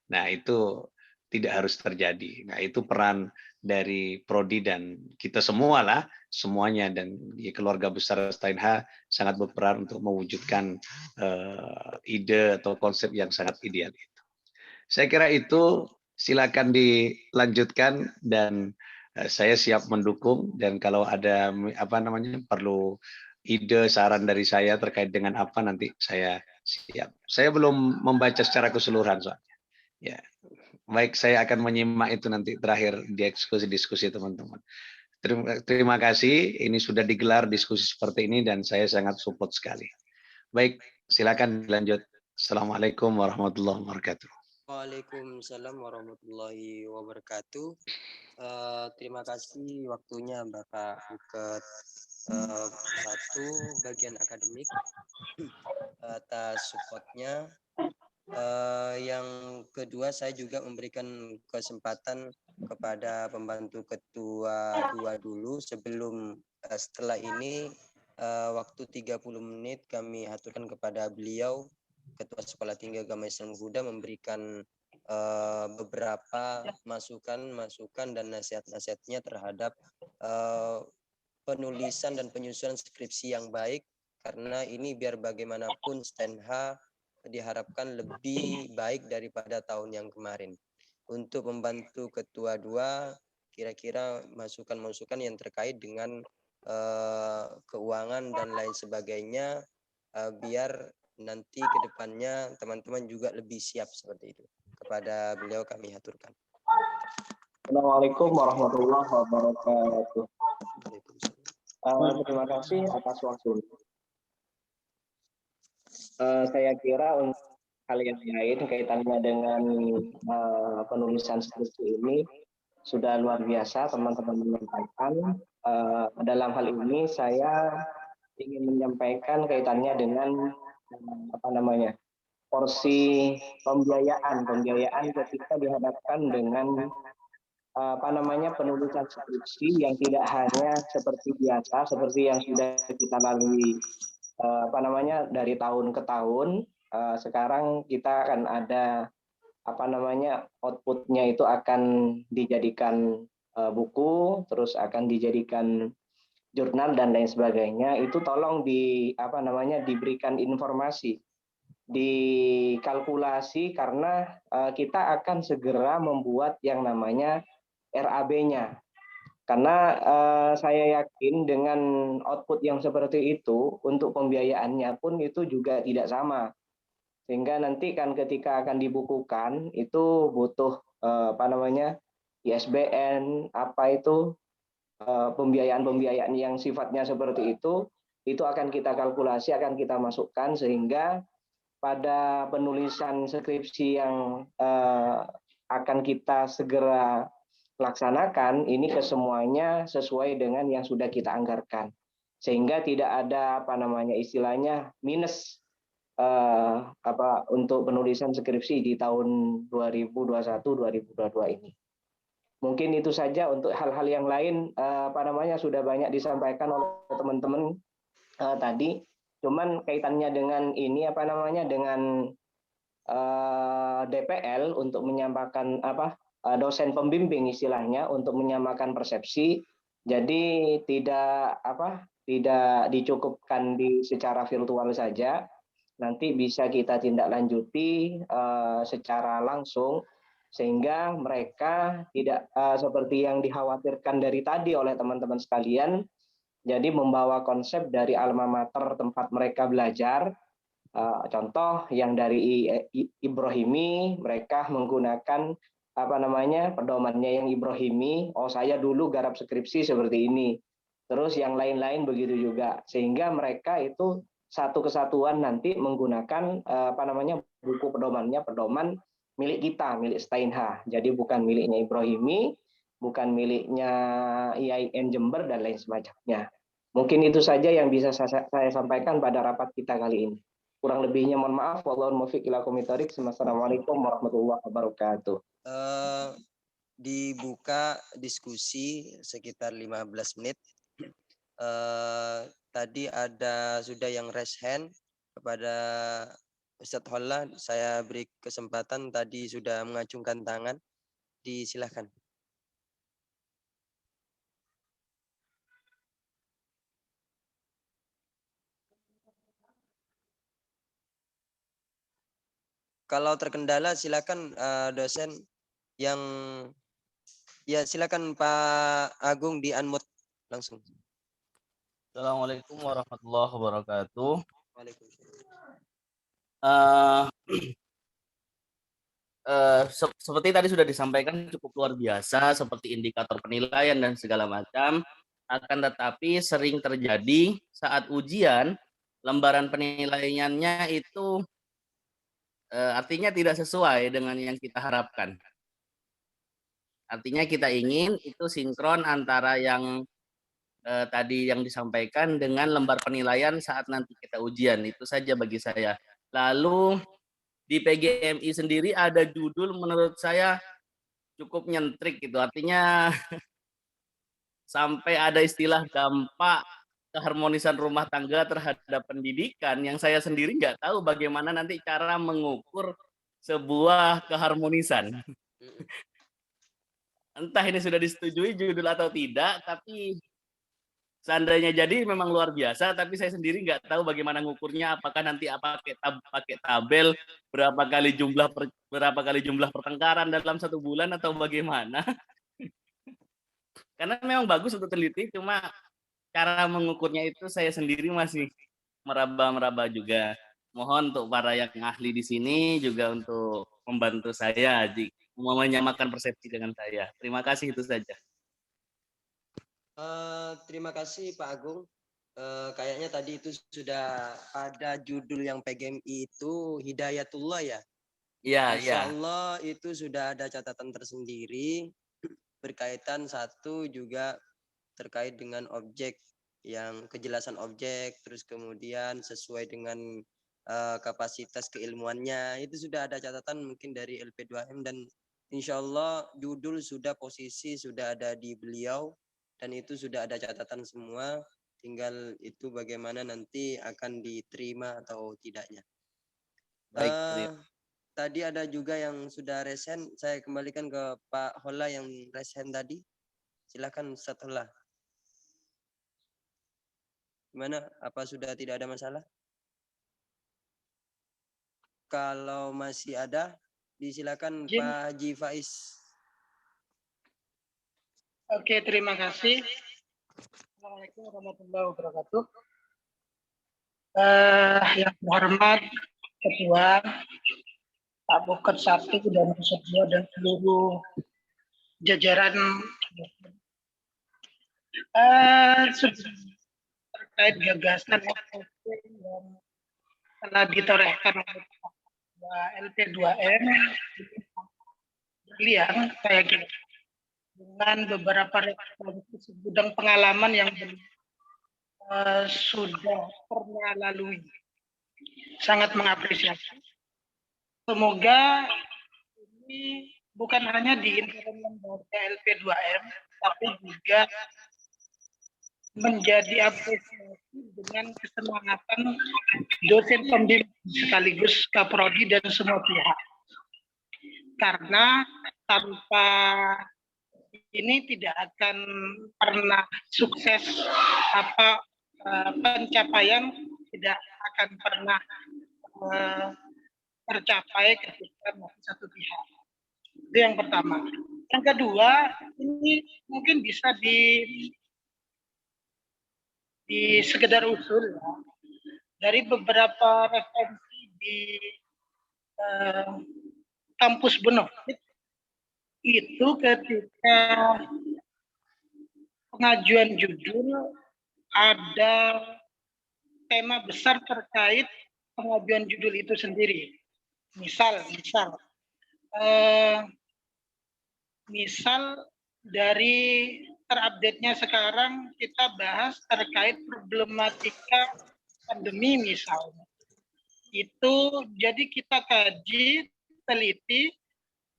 Nah, itu tidak harus terjadi. Nah, itu peran dari prodi dan kita semua lah, semuanya dan di keluarga besar STINH sangat berperan untuk mewujudkan ide atau konsep yang sangat ideal itu. Saya kira itu, silakan dilanjutkan dan saya siap mendukung dan kalau ada apa namanya perlu ide saran dari saya terkait dengan apa nanti saya siap. Saya belum membaca secara keseluruhan soalnya. Ya, baik, saya akan menyimak itu nanti terakhir di diskusi teman-teman. Terima kasih, ini sudah digelar diskusi seperti ini dan saya sangat support sekali. Baik, silakan dilanjut. Assalamualaikum warahmatullahi wabarakatuh. Waalaikumsalam warahmatullahi wabarakatuh. Terima kasih waktunya Bapak Uket satu bagian akademik atas supportnya. Yang kedua, saya juga memberikan kesempatan kepada pembantu ketua 2 dulu sebelum setelah ini waktu 30 menit kami aturkan kepada beliau Ketua Sekolah Tinggi Agama Islam Huda memberikan beberapa masukan dan nasihat-nasihatnya terhadap penulisan dan penyusunan skripsi yang baik, karena ini biar bagaimanapun STINH diharapkan lebih baik daripada tahun yang kemarin. Untuk membantu ketua 2, kira-kira masukan-masukan yang terkait dengan keuangan dan lain sebagainya, biar nanti ke depannya teman-teman juga lebih siap seperti itu. Kepada beliau kami aturkan. Assalamualaikum warahmatullahi wabarakatuh. Terima kasih atas waktu. Saya kira untuk hal yang lain kaitannya dengan penulisan skripsi ini sudah luar biasa teman-teman menyampaikan. Dalam hal ini saya ingin menyampaikan kaitannya dengan porsi pembiayaan ketika dihadapkan dengan penulisan skripsi yang tidak hanya seperti biasa, seperti yang sudah kita lalui dari tahun ke tahun. Sekarang kita akan ada outputnya itu akan dijadikan buku, terus akan dijadikan jurnal dan lain sebagainya. Itu tolong diberikan informasi, dikalkulasi, karena kita akan segera membuat yang namanya RAB-nya. Karena saya yakin dengan output yang seperti itu, untuk pembiayaannya pun itu juga tidak sama. Sehingga nanti kan ketika akan dibukukan, itu butuh ISBN, pembiayaan yang sifatnya seperti itu akan kita kalkulasi, akan kita masukkan, sehingga pada penulisan skripsi yang akan kita segera laksanakan, ini kesemuanya sesuai dengan yang sudah kita anggarkan, sehingga tidak ada istilahnya minus untuk penulisan skripsi di tahun 2021-2022 ini. Mungkin itu saja. Untuk hal-hal yang lain sudah banyak disampaikan oleh teman-teman tadi. Cuman kaitannya dengan ini dengan DPL untuk menyamakan dosen pembimbing istilahnya untuk menyamakan persepsi. Jadi tidak dicukupkan secara virtual saja. Nanti bisa kita tindak lanjuti secara langsung sehingga mereka tidak seperti yang dikhawatirkan dari tadi oleh teman-teman sekalian, jadi membawa konsep dari alma mater tempat mereka belajar. Contoh yang dari Ibrahimi, mereka menggunakan pedomannya yang Ibrahimi. Oh, saya dulu garap skripsi seperti ini. Terus yang lain-lain begitu juga, sehingga mereka itu satu kesatuan nanti menggunakan buku pedomannya pedoman milik kita, milik Steinha. Jadi bukan miliknya Ibrahimi, bukan miliknya IAIN Jember dan lain semacamnya. Mungkin itu saja yang bisa saya sampaikan pada rapat kita kali ini. Kurang lebihnya mohon maaf. Wallahul muwaffiq ila aqwamit thoriq. Wassalamualaikum warahmatullahi wabarakatuh. Dibuka diskusi sekitar 15 menit. Tadi ada sudah yang raise hand kepada Ustadz Holla. Saya beri kesempatan, tadi sudah mengacungkan tangan. Disilahkan. Kalau terkendala silakan dosen yang silakan Pak Agung di unmute langsung. Assalamualaikum warahmatullahi wabarakatuh. Seperti tadi sudah disampaikan, cukup luar biasa seperti indikator penilaian dan segala macam. Akan tetapi sering terjadi saat ujian, lembaran penilaiannya itu artinya tidak sesuai dengan yang kita harapkan. Artinya kita ingin itu sinkron antara yang tadi yang disampaikan dengan lembar penilaian saat nanti kita ujian. Itu saja bagi saya. Lalu di PGMI sendiri ada judul menurut saya cukup nyentrik gitu. Artinya sampai ada istilah dampak keharmonisan rumah tangga terhadap pendidikan yang saya sendiri nggak tahu bagaimana nanti cara mengukur sebuah keharmonisan. Entah ini sudah disetujui judul atau tidak, tapi seandainya jadi memang luar biasa, tapi saya sendiri nggak tahu bagaimana ngukurnya, apakah nanti pakai tabel berapa kali jumlah pertengkaran dalam 1 bulan atau bagaimana. Karena memang bagus untuk teliti, cuma cara mengukurnya itu saya sendiri masih meraba-meraba juga. Mohon untuk para yang ahli di sini juga untuk membantu saya menyamakan persepsi dengan saya. Terima kasih, itu saja. Terima kasih Pak Agung. Kayaknya tadi itu sudah ada judul yang PGMI itu Hidayatullah ya. Iya, Insya Allah itu sudah ada catatan tersendiri berkaitan satu juga terkait dengan objek, yang kejelasan objek, terus kemudian sesuai dengan kapasitas keilmuannya. Itu sudah ada catatan mungkin dari LP2M, dan insya Allah judul sudah posisi sudah ada di beliau. Dan itu sudah ada catatan semua, tinggal itu bagaimana nanti akan diterima atau tidaknya. Baik. Tadi ada juga yang sudah resen, saya kembalikan ke Pak Holla yang resen tadi. Silakan Ustaz Holla. Gimana? Apa sudah tidak ada masalah? Kalau masih ada, disilakan Pak Haji Faiz. Oke, terima kasih. Assalamualaikum warahmatullahi wabarakatuh. Yang terhormat Ketua, Pak Buket 1 dan Ketua dan seluruh jajaran terkait gagasan yang telah ditorehkan oleh LP2M yang saya kira dengan beberapa gudang pengalaman yang sudah pernah lalui. Sangat mengapresiasi. Semoga ini bukan hanya di internal lembaga LP2M, tapi juga menjadi apresiasi dengan kesemangatan dosen pembimbing sekaligus Kaprodi dan semua pihak. Karena tanpa ini tidak akan pernah sukses, pencapaian tidak akan pernah tercapai ketika satu pihak. Itu yang pertama. Yang kedua, ini mungkin bisa di sekedar usul ya. Dari beberapa referensi di kampus Benefit itu ketika pengajuan judul ada tema besar terkait pengajuan judul itu sendiri. Misal dari terupdate-nya sekarang kita bahas terkait problematika pandemi misalnya. Itu jadi kita kaji, teliti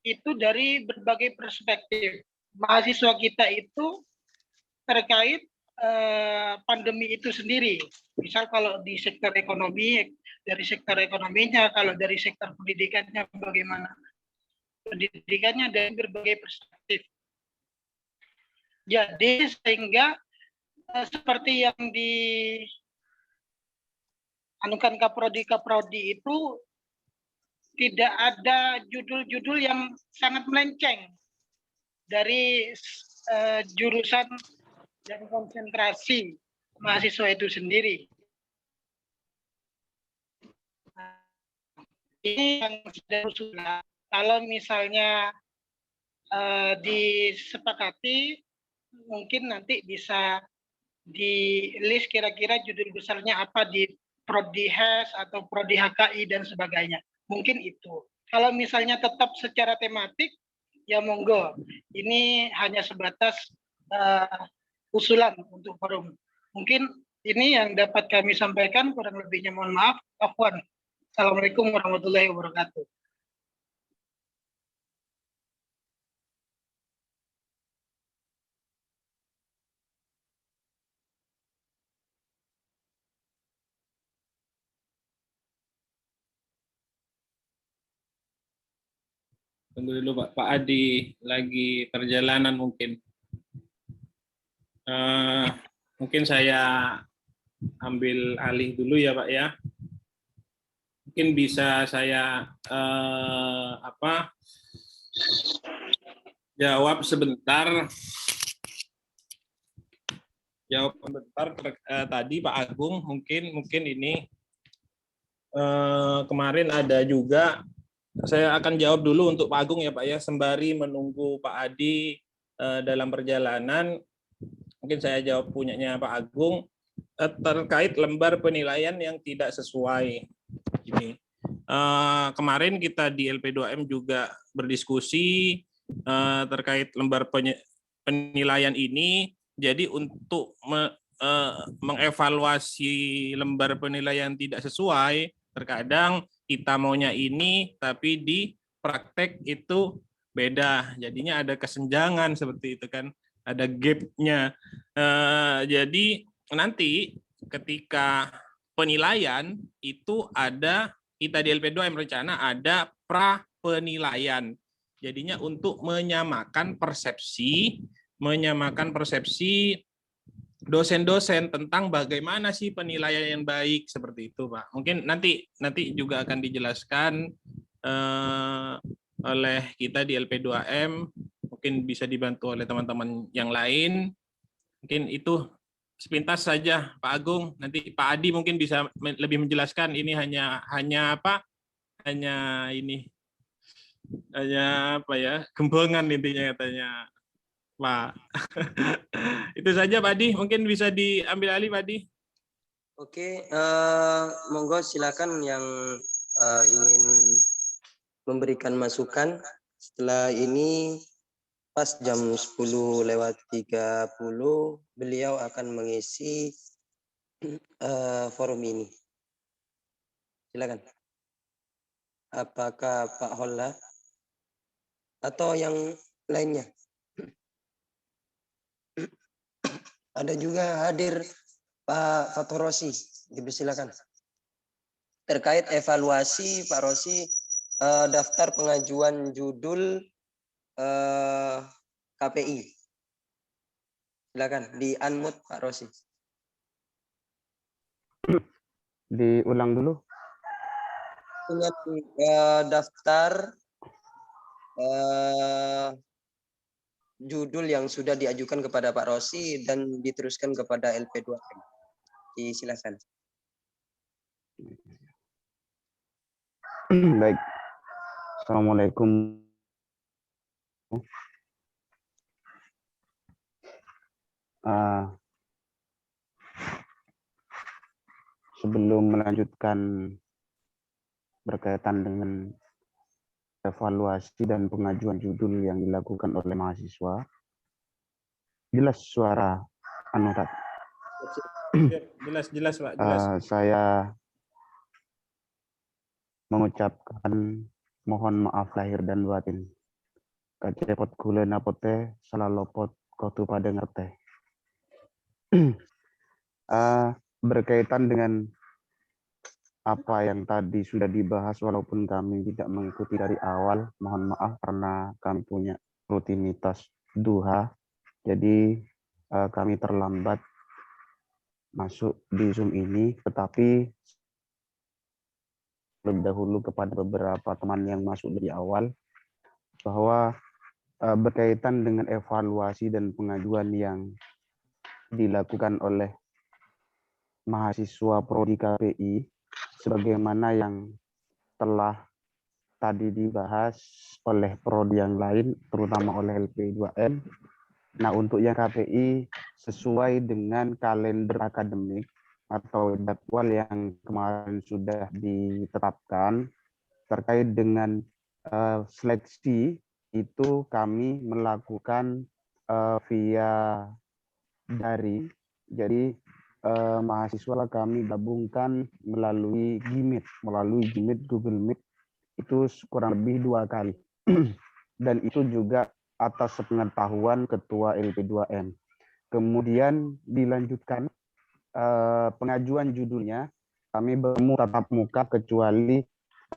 itu dari berbagai perspektif. Mahasiswa kita itu terkait pandemi itu sendiri. Misal kalau di sektor ekonomi, dari sektor ekonominya, kalau dari sektor pendidikannya bagaimana pendidikannya dari berbagai perspektif. Jadi sehingga seperti yang dianukan Kaprodi itu tidak ada judul-judul yang sangat melenceng dari jurusan dan konsentrasi mahasiswa itu sendiri. Ini yang sudah usulan. Kalau misalnya disepakati, mungkin nanti bisa di list kira-kira judul besarnya apa di Prodi HES atau Prodi HKI dan sebagainya. Mungkin itu. Kalau misalnya tetap secara tematik, ya monggo. Ini hanya sebatas usulan untuk forum. Mungkin ini yang dapat kami sampaikan, kurang lebihnya mohon maaf. Afwan. Assalamualaikum warahmatullahi wabarakatuh. Tunggu dulu Pak Adi lagi perjalanan mungkin. Mungkin saya ambil alih dulu ya Pak ya. Mungkin bisa saya jawab sebentar. Tadi Pak Agung mungkin ini kemarin ada juga. Saya akan jawab dulu untuk Pak Agung ya Pak ya, sembari menunggu Pak Adi dalam perjalanan. Mungkin saya jawab punyanya Pak Agung terkait lembar penilaian yang tidak sesuai. Ini kemarin kita di LP2M juga berdiskusi terkait lembar penilaian ini. Jadi untuk mengevaluasi lembar penilaian tidak sesuai, terkadang kita maunya ini, tapi di praktek itu beda. Jadinya ada kesenjangan seperti itu kan, ada gap-nya. Jadi nanti ketika penilaian itu ada, kita di LP2M rencana ada pra penilaian. Jadinya untuk menyamakan persepsi dosen-dosen tentang bagaimana sih penilaian yang baik seperti itu, Pak. Mungkin nanti juga akan dijelaskan oleh kita di LP2M, mungkin bisa dibantu oleh teman-teman yang lain. Mungkin itu sepintas saja Pak Agung. Nanti Pak Adi mungkin bisa lebih menjelaskan. Ini hanya gembongan intinya katanya Pak. Itu saja Pak Adi, mungkin bisa diambil alih Pak Adi. Oke, monggo silakan yang ingin memberikan masukan. Setelah ini pas jam 10:30 beliau akan mengisi forum ini. Silakan. Apakah Pak Holla atau yang lainnya? Ada juga hadir Pak Fatorosi, dipersilakan. Terkait evaluasi Pak Rosi, daftar pengajuan judul KPI. Silakan di-unmute Pak Rosi. Diulang dulu. Ingat daftar judul yang sudah diajukan kepada Pak Rosi dan diteruskan kepada LP2M. Silakan. Baik. Assalamualaikum. Sebelum melanjutkan berkaitan dengan evaluasi dan pengajuan judul yang dilakukan oleh mahasiswa, jelas suara Anotat. Jelas Pak, jelas. Saya mengucapkan mohon maaf lahir dan batin. Kacepot kule napote salah lopot kotu pada ngerteh. Berkaitan dengan apa yang tadi sudah dibahas, walaupun kami tidak mengikuti dari awal, mohon maaf karena kami punya rutinitas duha, jadi kami terlambat masuk di Zoom ini, tetapi lebih dahulu kepada beberapa teman yang masuk dari awal, bahwa berkaitan dengan evaluasi dan pengajuan yang dilakukan oleh mahasiswa Prodi KPI, sebagaimana yang telah tadi dibahas oleh prodi yang lain, terutama oleh LP2M. Nah, untuk yang KPI, sesuai dengan kalender akademik atau jadwal yang kemarin sudah ditetapkan terkait dengan seleksi, itu kami melakukan via daring. Jadi mahasiswa kami gabungkan melalui Gmeet, Google Meet, itu kurang lebih 2 kali. Dan itu juga atas sepengetahuan Ketua LP2M. Kemudian dilanjutkan pengajuan judulnya, kami bertemu tatap muka kecuali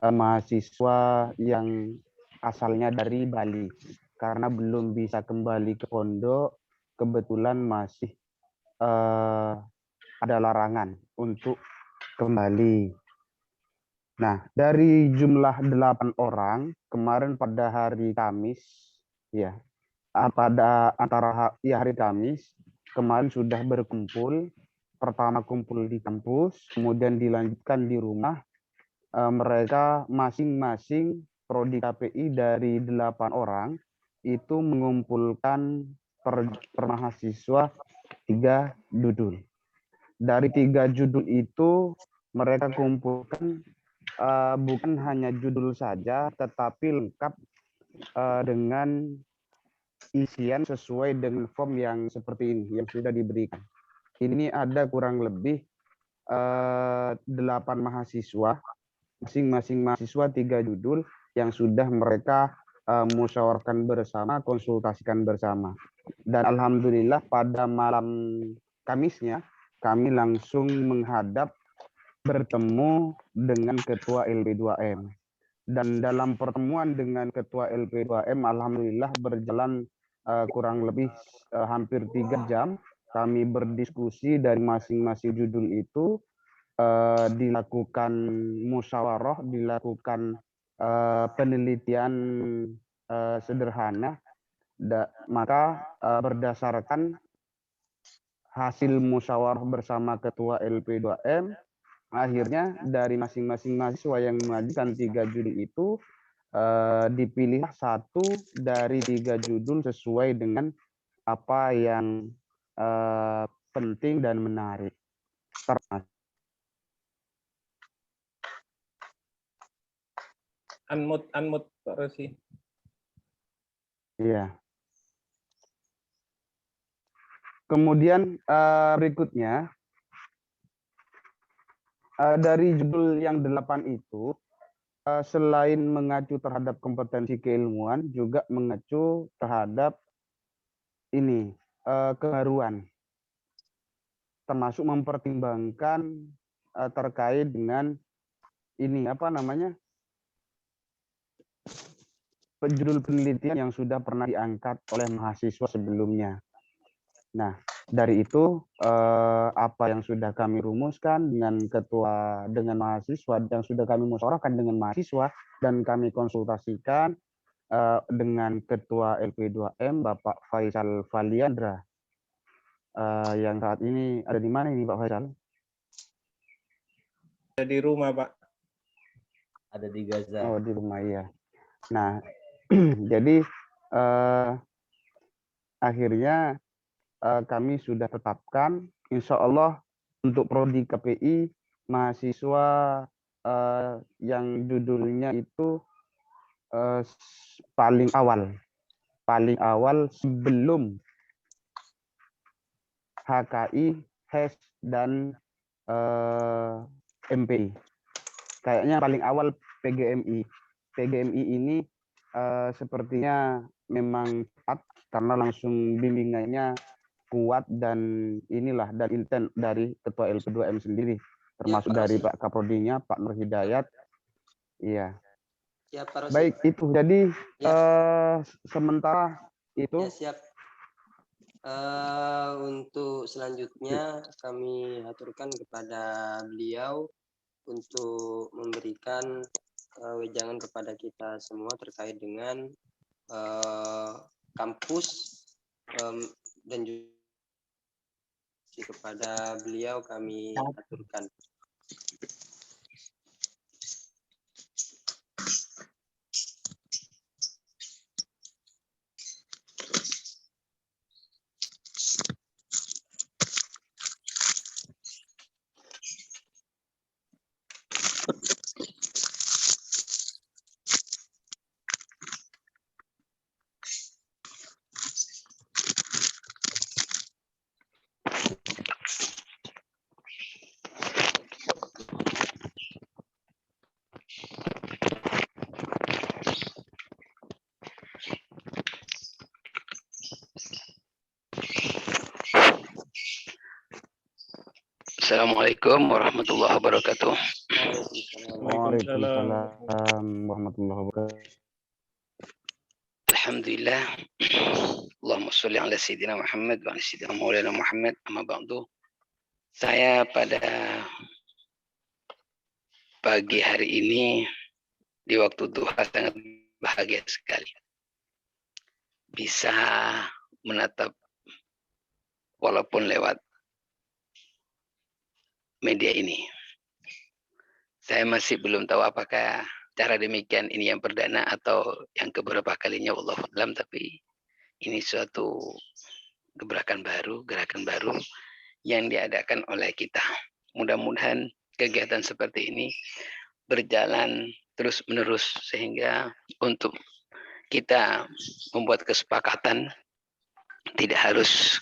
mahasiswa yang asalnya dari Bali. Karena belum bisa kembali ke pondok, kebetulan masih ada larangan untuk kembali. Nah, dari jumlah 8 orang, kemarin pada hari Kamis, ya, pada hari Kamis, kemarin sudah berkumpul, pertama kumpul di kampus, kemudian dilanjutkan di rumah, mereka masing-masing Prodi KPI dari 8 orang, itu mengumpulkan per mahasiswa 3 judul. Dari 3 judul itu, mereka kumpulkan bukan hanya judul saja, tetapi lengkap dengan isian sesuai dengan form yang seperti ini, yang sudah diberikan. Ini ada kurang lebih 8 mahasiswa, masing-masing mahasiswa 3 judul yang sudah mereka musyawarahkan bersama, konsultasikan bersama. Dan alhamdulillah pada malam Kamisnya, kami langsung menghadap bertemu dengan Ketua LP2M. Dan dalam pertemuan dengan Ketua LP2M, alhamdulillah berjalan kurang lebih hampir 3 jam. Kami berdiskusi dari masing-masing judul itu, dilakukan musyawarah, dilakukan penelitian sederhana, maka berdasarkan hasil musyawarah bersama Ketua LP2M, akhirnya dari masing-masing mahasiswa yang mengajukan 3 judul itu, dipilih 1 dari 3 judul sesuai dengan apa yang penting dan menarik. Unmute Pak Rosi. Iya. Kemudian berikutnya, dari judul yang 8 itu, selain mengacu terhadap kompetensi keilmuan, juga mengacu terhadap ini kebaruan, termasuk mempertimbangkan terkait dengan ini judul penelitian yang sudah pernah diangkat oleh mahasiswa sebelumnya. Nah, dari itu apa yang sudah kami rumuskan dengan mahasiswa, yang sudah kami musyawarahkan dengan mahasiswa dan kami konsultasikan, dengan Ketua LP2M Bapak Faisal Faliandra yang saat ini ada di mana ini Pak Faisal? Ada di rumah, Pak. Ada di Gaza. Oh, di rumah ya. Nah, jadi akhirnya kami sudah tetapkan, insya Allah untuk prodi KPI mahasiswa yang judulnya itu paling awal sebelum HKI, HES dan MPI. Kayaknya paling awal PGMI. PGMI ini sepertinya memang cepat karena langsung bimbingannya kuat dan inilah dan intent dari Ketua LP2M sendiri, termasuk Pak dari Rosi. Pak Kaprodinya, Pak Nur Hidayat. Iya. Ya, Pak Rosi. Baik, itu. Jadi sementara itu. Ya, siap. Untuk selanjutnya kami aturkan kepada beliau untuk memberikan wejangan kepada kita semua terkait dengan kampus dan juga kepada beliau kami aturkan. Assalamualaikum warahmatullahi wabarakatuh. Waalaikumsalam warahmatullahi wabarakatuh. Alhamdulillah. Allahumma sholli ala sayyidina Muhammad wa ala sayyidina Maulana Muhammad. Amma ba'du. Saya pada pagi hari ini di waktu duha sangat bahagia sekali. Bisa menatap walaupun lewat media ini. Saya masih belum tahu apakah cara demikian ini yang perdana atau yang keberapa kalinya, wallahu a'lam, tapi ini suatu gerakan baru yang diadakan oleh kita. Mudah-mudahan kegiatan seperti ini berjalan terus-menerus sehingga untuk kita membuat kesepakatan tidak harus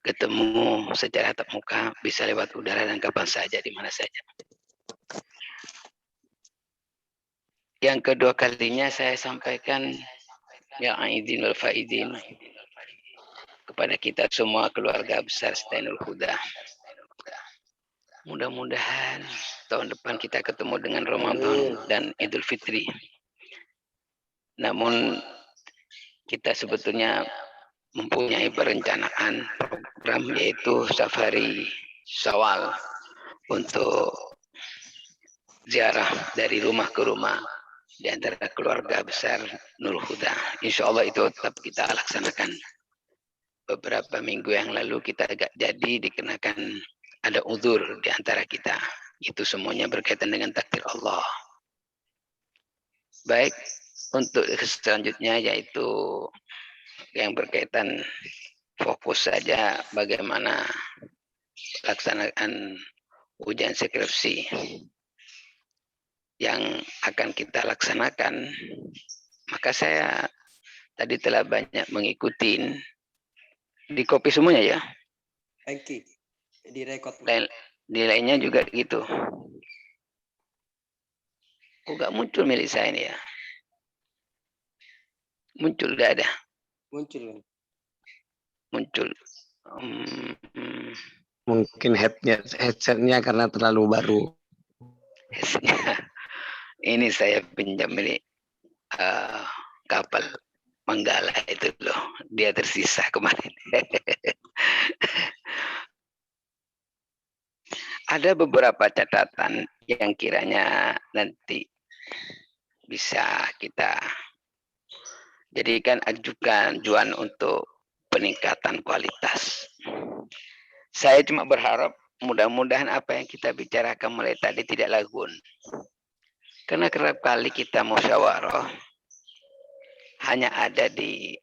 ketemu secara tatap muka, bisa lewat udara dan kapan saja, di mana saja. Yang kedua kalinya saya sampaikan ya aidin wal faidin kepada kita semua keluarga besar Stainul Huda. Mudah-mudahan tahun depan kita ketemu dengan Ramadan dan Idul Fitri. Namun kita sebetulnya mempunyai perencanaan program yaitu safari Syawal untuk ziarah dari rumah ke rumah di antara keluarga besar Nurul Huda. Insya Allah itu tetap kita laksanakan. Beberapa minggu yang lalu kita agak jadi dikenakan ada uzur di antara kita. Itu semuanya berkaitan dengan takdir Allah. Baik, untuk selanjutnya yaitu yang berkaitan fokus saja bagaimana pelaksanaan ujian skripsi yang akan kita laksanakan. Maka saya tadi telah banyak mengikuti di copy semuanya ya. Oke, direkod. Nilainya juga gitu. Kok gak muncul milik saya ini ya? Muncul, gak ada. Muncul. Mungkin headsetnya karena terlalu baru. Ini saya pinjam milik kapal Manggala itu loh. Dia tersisa kemarin. Ada beberapa catatan yang kiranya nanti bisa kita jadikan ajuan untuk peningkatan kualitas. Saya cuma berharap mudah-mudahan apa yang kita bicarakan mulai tadi tidak lagun. Karena kerap kali kita musyawarah hanya ada di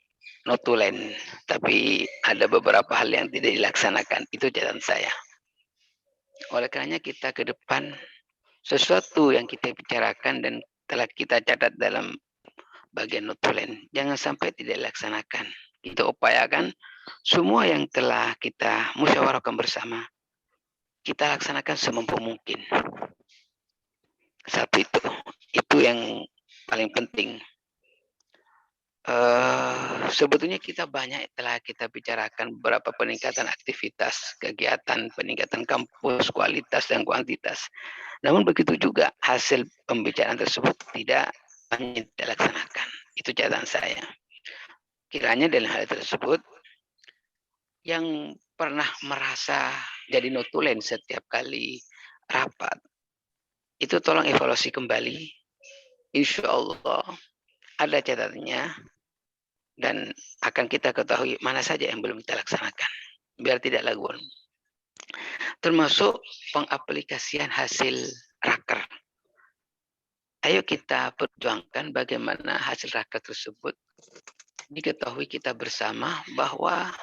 notulen, tapi ada beberapa hal yang tidak dilaksanakan. Itu catatan saya. Oleh karenanya kita ke depan sesuatu yang kita bicarakan dan telah kita catat dalam bagian notulen, jangan sampai tidak dilaksanakan. Kita upayakan semua yang telah kita musyawarahkan bersama, kita laksanakan semampu mungkin. Satu itu yang paling penting. Sebetulnya kita banyak telah kita bicarakan beberapa peningkatan aktivitas, kegiatan, peningkatan kampus, kualitas dan kuantitas. Namun begitu juga hasil pembicaraan tersebut tidak banyak dilaksanakan. Itu catatan saya. Kiranya dalam hal tersebut yang pernah merasa jadi notulen setiap kali rapat, itu tolong evaluasi kembali. Insya Allah ada catatannya dan akan kita ketahui mana saja yang belum kita laksanakan biar tidak lagun. Termasuk pengaplikasian hasil raker. Ayo kita perjuangkan bagaimana hasil raker tersebut diketahui kita bersama bahwa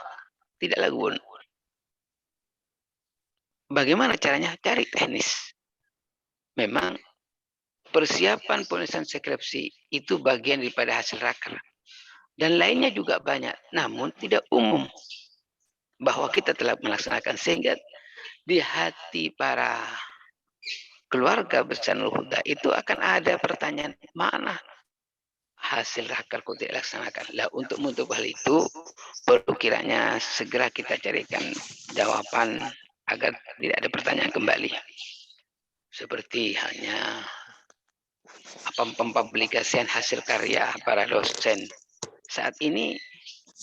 tidak lagun. Bagaimana caranya? Cari teknis. Memang persiapan penulisan skripsi itu bagian daripada hasil raker. Dan lainnya juga banyak, namun tidak umum bahwa kita telah melaksanakan, sehingga di hati para keluarga besar Nurul Huda itu akan ada pertanyaan, mana hasil rakerku tidak laksanakan. Lah untuk hal itu perlu kiranya segera kita carikan jawaban agar tidak ada pertanyaan kembali. Seperti halnya pempublikasian hasil karya para dosen. Saat ini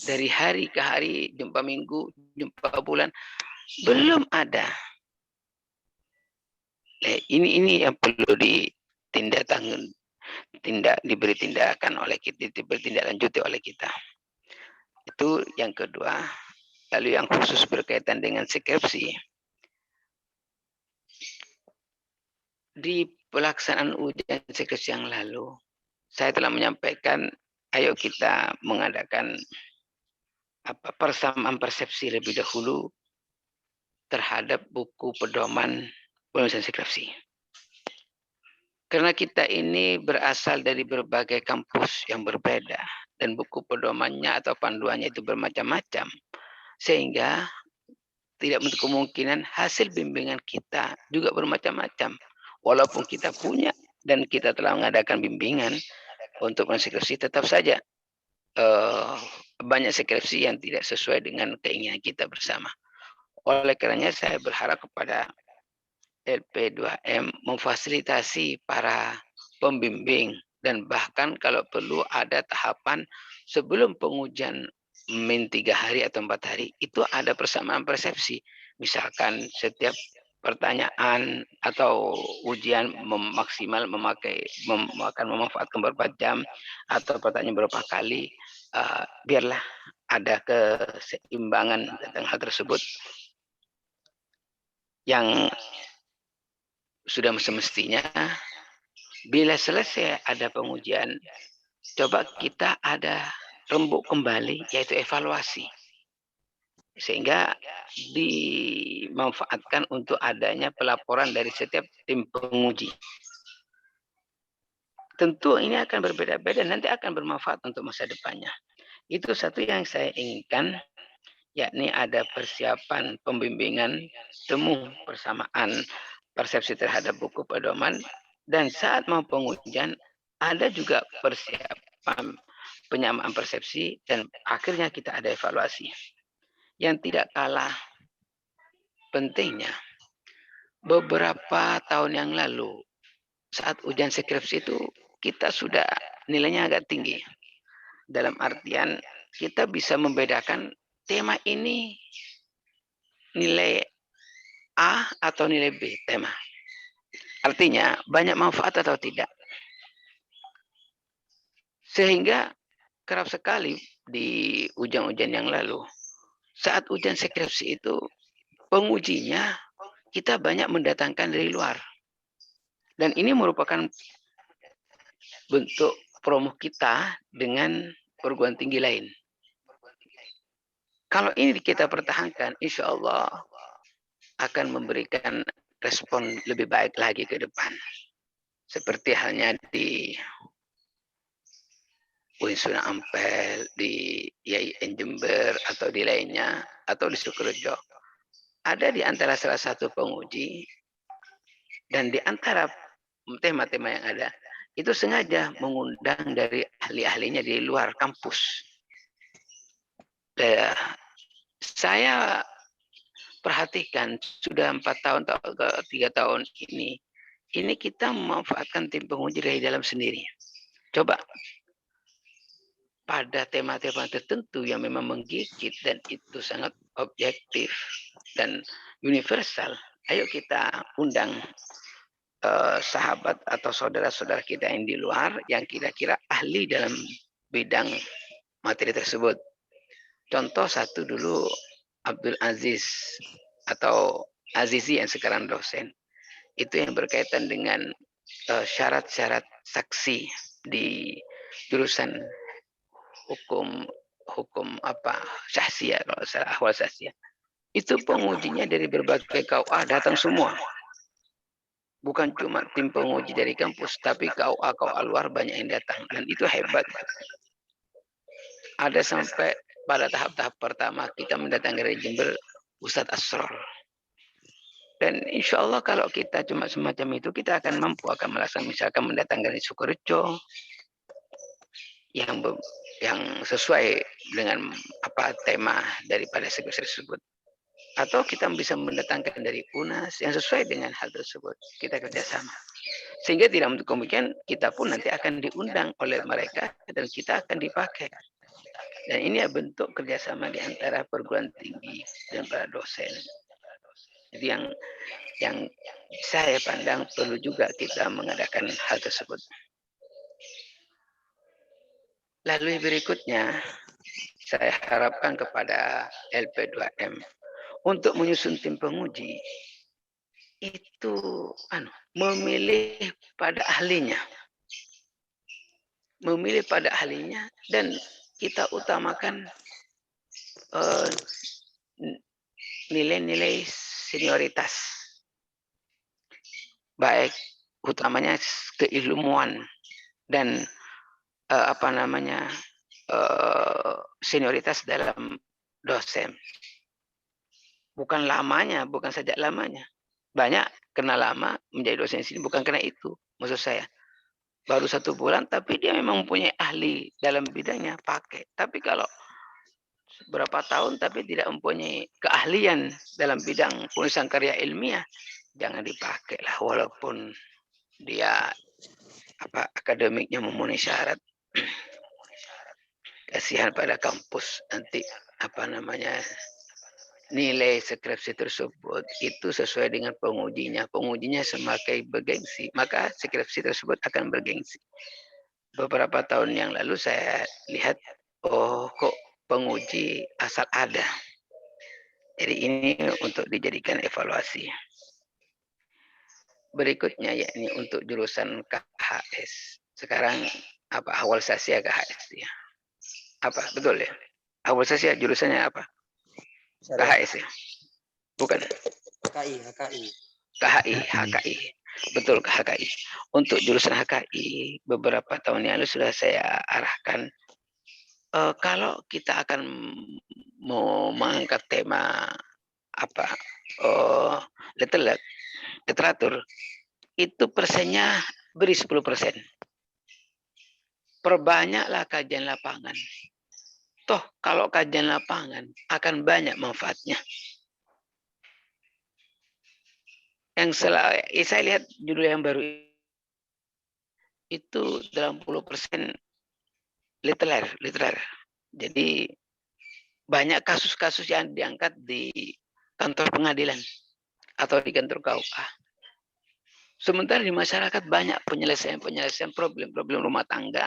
dari hari ke hari, jumpa minggu, jumpa bulan, belum ada. Ini yang perlu diberi tindakan oleh kita, diberi tindak lanjuti oleh kita. Itu yang kedua. Lalu yang khusus berkaitan dengan skripsi. Di pelaksanaan ujian skripsi yang lalu, saya telah menyampaikan, ayo kita mengadakan persamaan persepsi lebih dahulu terhadap buku pedoman penulisan skripsi. Karena kita ini berasal dari berbagai kampus yang berbeda dan buku pedomannya atau panduannya itu bermacam-macam, sehingga tidak menutup kemungkinan hasil bimbingan kita juga bermacam-macam. Walaupun kita punya dan kita telah mengadakan bimbingan untuk skripsi, tetap saja banyak skripsi yang tidak sesuai dengan keinginan kita bersama. Oleh karenanya saya berharap kepada LP2M memfasilitasi para pembimbing dan bahkan kalau perlu ada tahapan sebelum pengujian min 3 hari atau 4 hari itu ada persamaan persepsi. Misalkan setiap pertanyaan atau ujian maksimal akan memanfaatkan beberapa jam atau pertanyaan beberapa kali, biarlah ada keseimbangan tentang hal tersebut yang sudah semestinya bila selesai ada pengujian, coba kita ada rembuk kembali, yaitu evaluasi. Sehingga dimanfaatkan untuk adanya pelaporan dari setiap tim penguji. Tentu ini akan berbeda-beda, nanti akan bermanfaat untuk masa depannya. Itu satu yang saya inginkan, yakni ada persiapan pembimbingan, temu persamaan persepsi terhadap buku pedoman, dan saat mau pengujian ada juga persiapan penyamaan persepsi, dan akhirnya kita ada evaluasi. Yang tidak kalah pentingnya, beberapa tahun yang lalu saat ujian skripsi itu kita sudah nilainya agak tinggi. Dalam artian kita bisa membedakan tema ini nilai A atau nilai B tema. Artinya banyak manfaat atau tidak. Sehingga kerap sekali di ujian-ujian yang lalu, saat ujian skripsi itu pengujinya kita banyak mendatangkan dari luar. Dan ini merupakan bentuk promo kita dengan perguruan tinggi lain. Kalau ini kita pertahankan, insya Allah akan memberikan respon lebih baik lagi ke depan. Seperti halnya di UIN Sunan Ampel, di IAIN Jember, atau di lainnya, atau di Sukorejo. Ada di antara salah satu penguji, dan di antara tema-tema yang ada, itu sengaja mengundang dari ahli-ahlinya di luar kampus. Saya perhatikan sudah 4 tahun atau 3 tahun ini kita memanfaatkan tim penguji dari dalam sendiri. Coba pada tema-tema tertentu yang memang menggigit dan itu sangat objektif dan universal, ayo kita undang sahabat atau saudara-saudara kita yang di luar yang kira-kira ahli dalam bidang materi tersebut. Contoh satu dulu, Abdul Aziz atau Azizi yang sekarang dosen. Itu yang berkaitan dengan syarat-syarat saksi di jurusan hukum apa syahsiah, kalau salah ahwal syahsiah. Itu pengujinya dari berbagai KUA datang semua. Bukan cuma tim penguji dari kampus, tapi KUA luar banyak yang datang. Dan itu hebat. Ada sampai pada tahap-tahap pertama kita mendatangi dari Jember Ustadz Asror. Dan insya Allah kalau kita cuma semacam itu, kita akan mampu akan melaksanakan, misalkan mendatangkan dari Sukorejo yang sesuai dengan apa tema daripada skripsi tersebut. Atau kita bisa mendatangkan dari UNAS yang sesuai dengan hal tersebut. Kita kerjasama. Sehingga tidak untuk kemungkinan kita pun nanti akan diundang oleh mereka dan kita akan dipakai. Dan ini bentuk kerjasama di antara perguruan tinggi dan para dosen. Jadi yang saya pandang perlu juga kita mengadakan hal tersebut. Lalu berikutnya, saya harapkan kepada LP2M untuk menyusun tim penguji itu memilih pada ahlinya. Memilih pada ahlinya dan kita utamakan nilai-nilai senioritas. Baik utamanya keilmuan dan senioritas dalam dosen. Bukan lamanya, bukan saja lamanya. Banyak kena lama menjadi dosen di sini bukan karena itu, maksud saya. Baru 1 bulan, tapi dia memang mempunyai ahli dalam bidangnya, pakai. Tapi kalau berapa tahun, tapi tidak mempunyai keahlian dalam bidang penulisan karya ilmiah, jangan dipakai lah, walaupun dia akademiknya memenuhi syarat. Kasihan pada kampus nanti nilai skripsi tersebut itu sesuai dengan pengujinya. Pengujinya semakin bergengsi, maka skripsi tersebut akan bergengsi. Beberapa tahun yang lalu saya lihat, kok penguji asal ada. Jadi ini untuk dijadikan evaluasi. Berikutnya yakni untuk jurusan KHS. Sekarang awal sasya KHS ya. Betul ya? Awal sasya jurusannya apa? KHS ya? Bukan. HKI. Betul, HKI. Untuk jurusan HKI, beberapa tahun yang lalu sudah saya arahkan. Kalau kita akan mau mengangkat tema literatur, itu persennya beri 10%. Perbanyaklah kajian lapangan. Toh kalau kajian lapangan akan banyak manfaatnya. Yang saya lihat judul yang baru itu 80% literer. Jadi banyak kasus-kasus yang diangkat di kantor pengadilan atau di kantor KUA. Sementara di masyarakat banyak penyelesaian problem-problem rumah tangga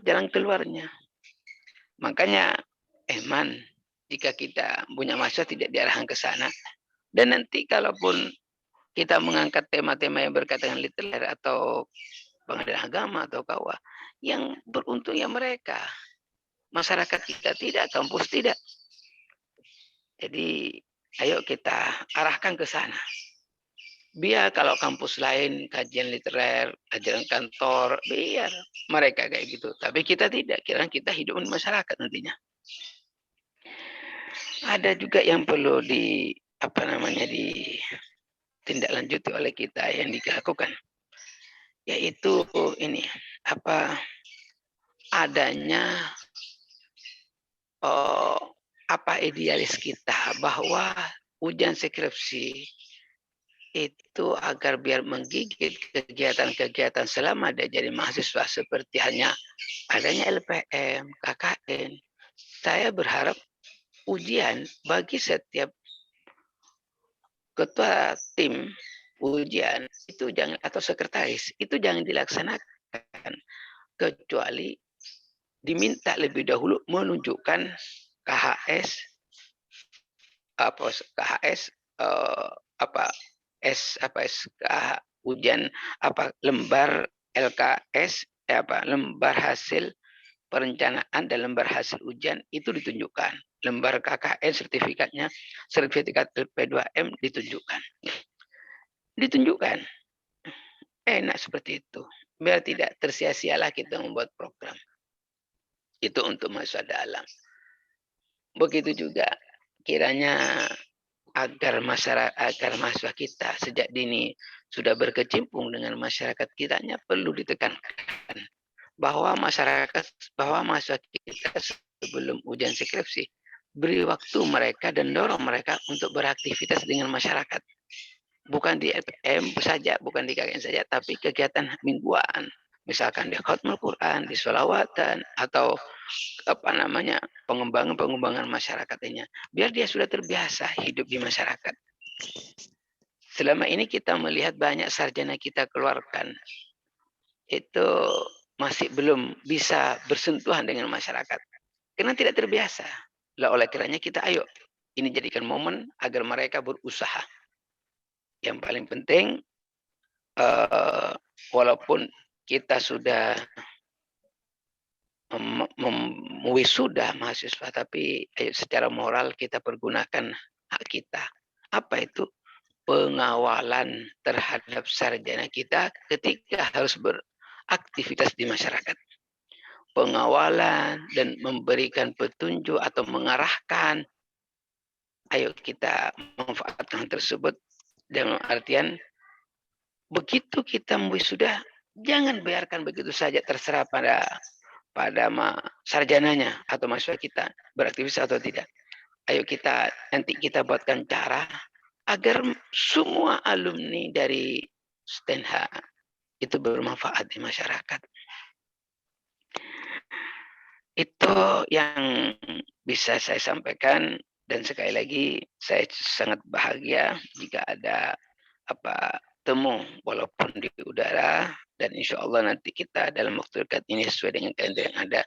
jalan keluarnya. Makanya Eman, jika kita punya mahasiswa tidak diarahkan ke sana, dan nanti kalaupun kita mengangkat tema-tema yang berkaitan dengan literer atau pengadilan agama atau kawa, yang beruntung ya mereka, masyarakat kita tidak, kampus tidak. Jadi ayo kita arahkan ke sana. Biar kalau kampus lain kajian literer, kajian kantor, biar mereka kayak gitu. Tapi kita tidak, kira kita hidup di masyarakat nantinya. Ada juga yang perlu ditindaklanjuti oleh kita yang dilakukan, yaitu ini adanya idealis kita bahwa ujian skripsi itu agar biar menggigit kegiatan-kegiatan selama dia jadi mahasiswa seperti hanya adanya LPM, KKN. Saya berharap ujian bagi setiap ketua tim ujian itu jangan, atau sekretaris itu jangan dilaksanakan kecuali diminta lebih dahulu menunjukkan KHS ujian lembar LKS lembar hasil perencanaan dan lembar hasil ujian itu ditunjukkan. Lembar KKN sertifikatnya, sertifikat P2M ditunjukkan. Enak seperti itu. Biar tidak tersia-sialah kita membuat program. Itu untuk mahasiswa dalam. Begitu juga kiranya agar mahasiswa kita sejak dini sudah berkecimpung dengan masyarakat kitanya perlu ditekankan bahwa mahasiswa kita sebelum ujian skripsi beri waktu mereka dan dorong mereka untuk beraktivitas dengan masyarakat. Bukan di LPM saja, bukan di KKN saja, tapi kegiatan mingguan. Misalkan di khatmul Quran, di sholawatan, atau pengembangan masyarakatnya. Biar dia sudah terbiasa hidup di masyarakat. Selama ini kita melihat banyak sarjana kita keluarkan, itu masih belum bisa bersentuhan dengan masyarakat. Karena tidak terbiasa. Lah oleh kerana kita ayo, ini jadikan momen agar mereka berusaha. Yang paling penting, walaupun kita sudah wisuda mahasiswa, tapi secara moral kita pergunakan hak kita. Apa itu? Pengawalan terhadap sarjana kita ketika harus beraktivitas di masyarakat. Pengawalan dan memberikan petunjuk atau mengarahkan. Ayo kita manfaatkan hal tersebut dalam artian begitu kita wisuda, jangan biarkan begitu saja terserah pada sarjananya atau mahasiswa kita beraktivitas atau tidak. Ayo nanti kita buatkan cara agar semua alumni dari STENHA itu bermanfaat di masyarakat. Itu yang bisa saya sampaikan, dan sekali lagi saya sangat bahagia jika ada temu walaupun di udara, dan insya Allah nanti kita dalam waktu dekat ini sesuai dengan kalender yang ada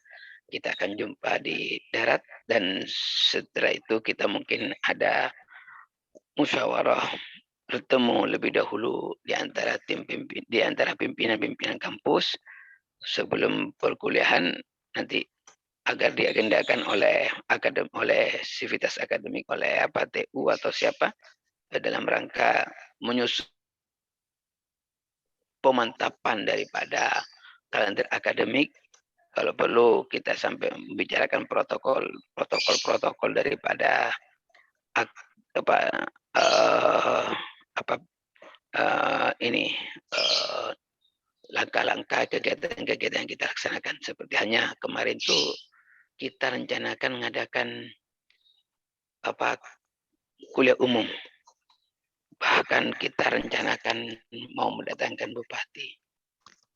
kita akan jumpa di darat, dan setelah itu kita mungkin ada musyawarah bertemu lebih dahulu di antara pimpinan-pimpinan kampus sebelum perkuliahan nanti, agar diagendakan oleh sivitas akademik, oleh TU atau siapa, dalam rangka menyusun pemantapan daripada kalender akademik. Kalau perlu kita sampai membicarakan protokol daripada langkah-langkah kegiatan-kegiatan yang kita laksanakan. Seperti hanya kemarin tuh kita rencanakan mengadakan kuliah umum. Bahkan kita rencanakan mau mendatangkan bupati.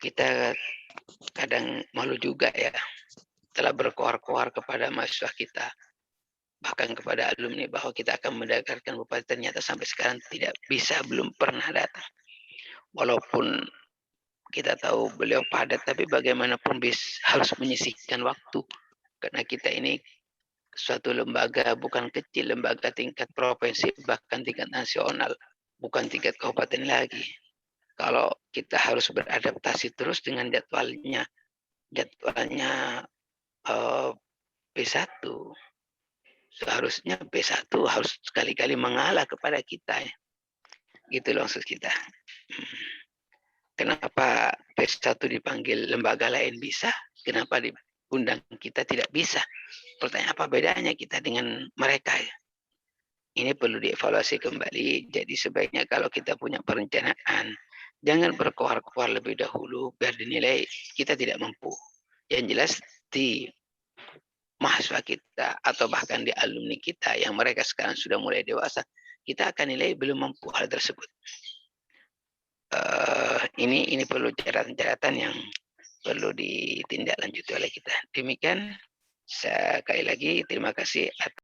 Kita kadang malu juga ya, telah berkoar-koar kepada mahasiswa kita, bahkan kepada alumni bahwa kita akan mendatangkan bupati, ternyata sampai sekarang tidak bisa, belum pernah datang. Walaupun kita tahu beliau padat, tapi bagaimanapun harus menyisihkan waktu. Karena kita ini suatu lembaga bukan kecil, lembaga tingkat provinsi, bahkan tingkat nasional, bukan tingkat kabupaten lagi. Kalau kita harus beradaptasi terus dengan jadwalnya P1, seharusnya P1 harus sekali-kali mengalah kepada kita. Ya. Gitu loh maksud kita. Kenapa P1 dipanggil lembaga lain bisa? Kenapa diundang kita tidak bisa? Pertanyaan apa bedanya kita dengan mereka? Ya? Ini perlu dievaluasi kembali. Jadi sebaiknya kalau kita punya perencanaan, jangan berkoar-koar lebih dahulu biar dinilai kita tidak mampu. Yang jelas di mahasiswa kita atau bahkan di alumni kita yang mereka sekarang sudah mulai dewasa, kita akan nilai belum mampu hal tersebut. Ini perlu catatan-catatan yang perlu ditindaklanjuti oleh kita. Demikian, sekali lagi terima kasih atas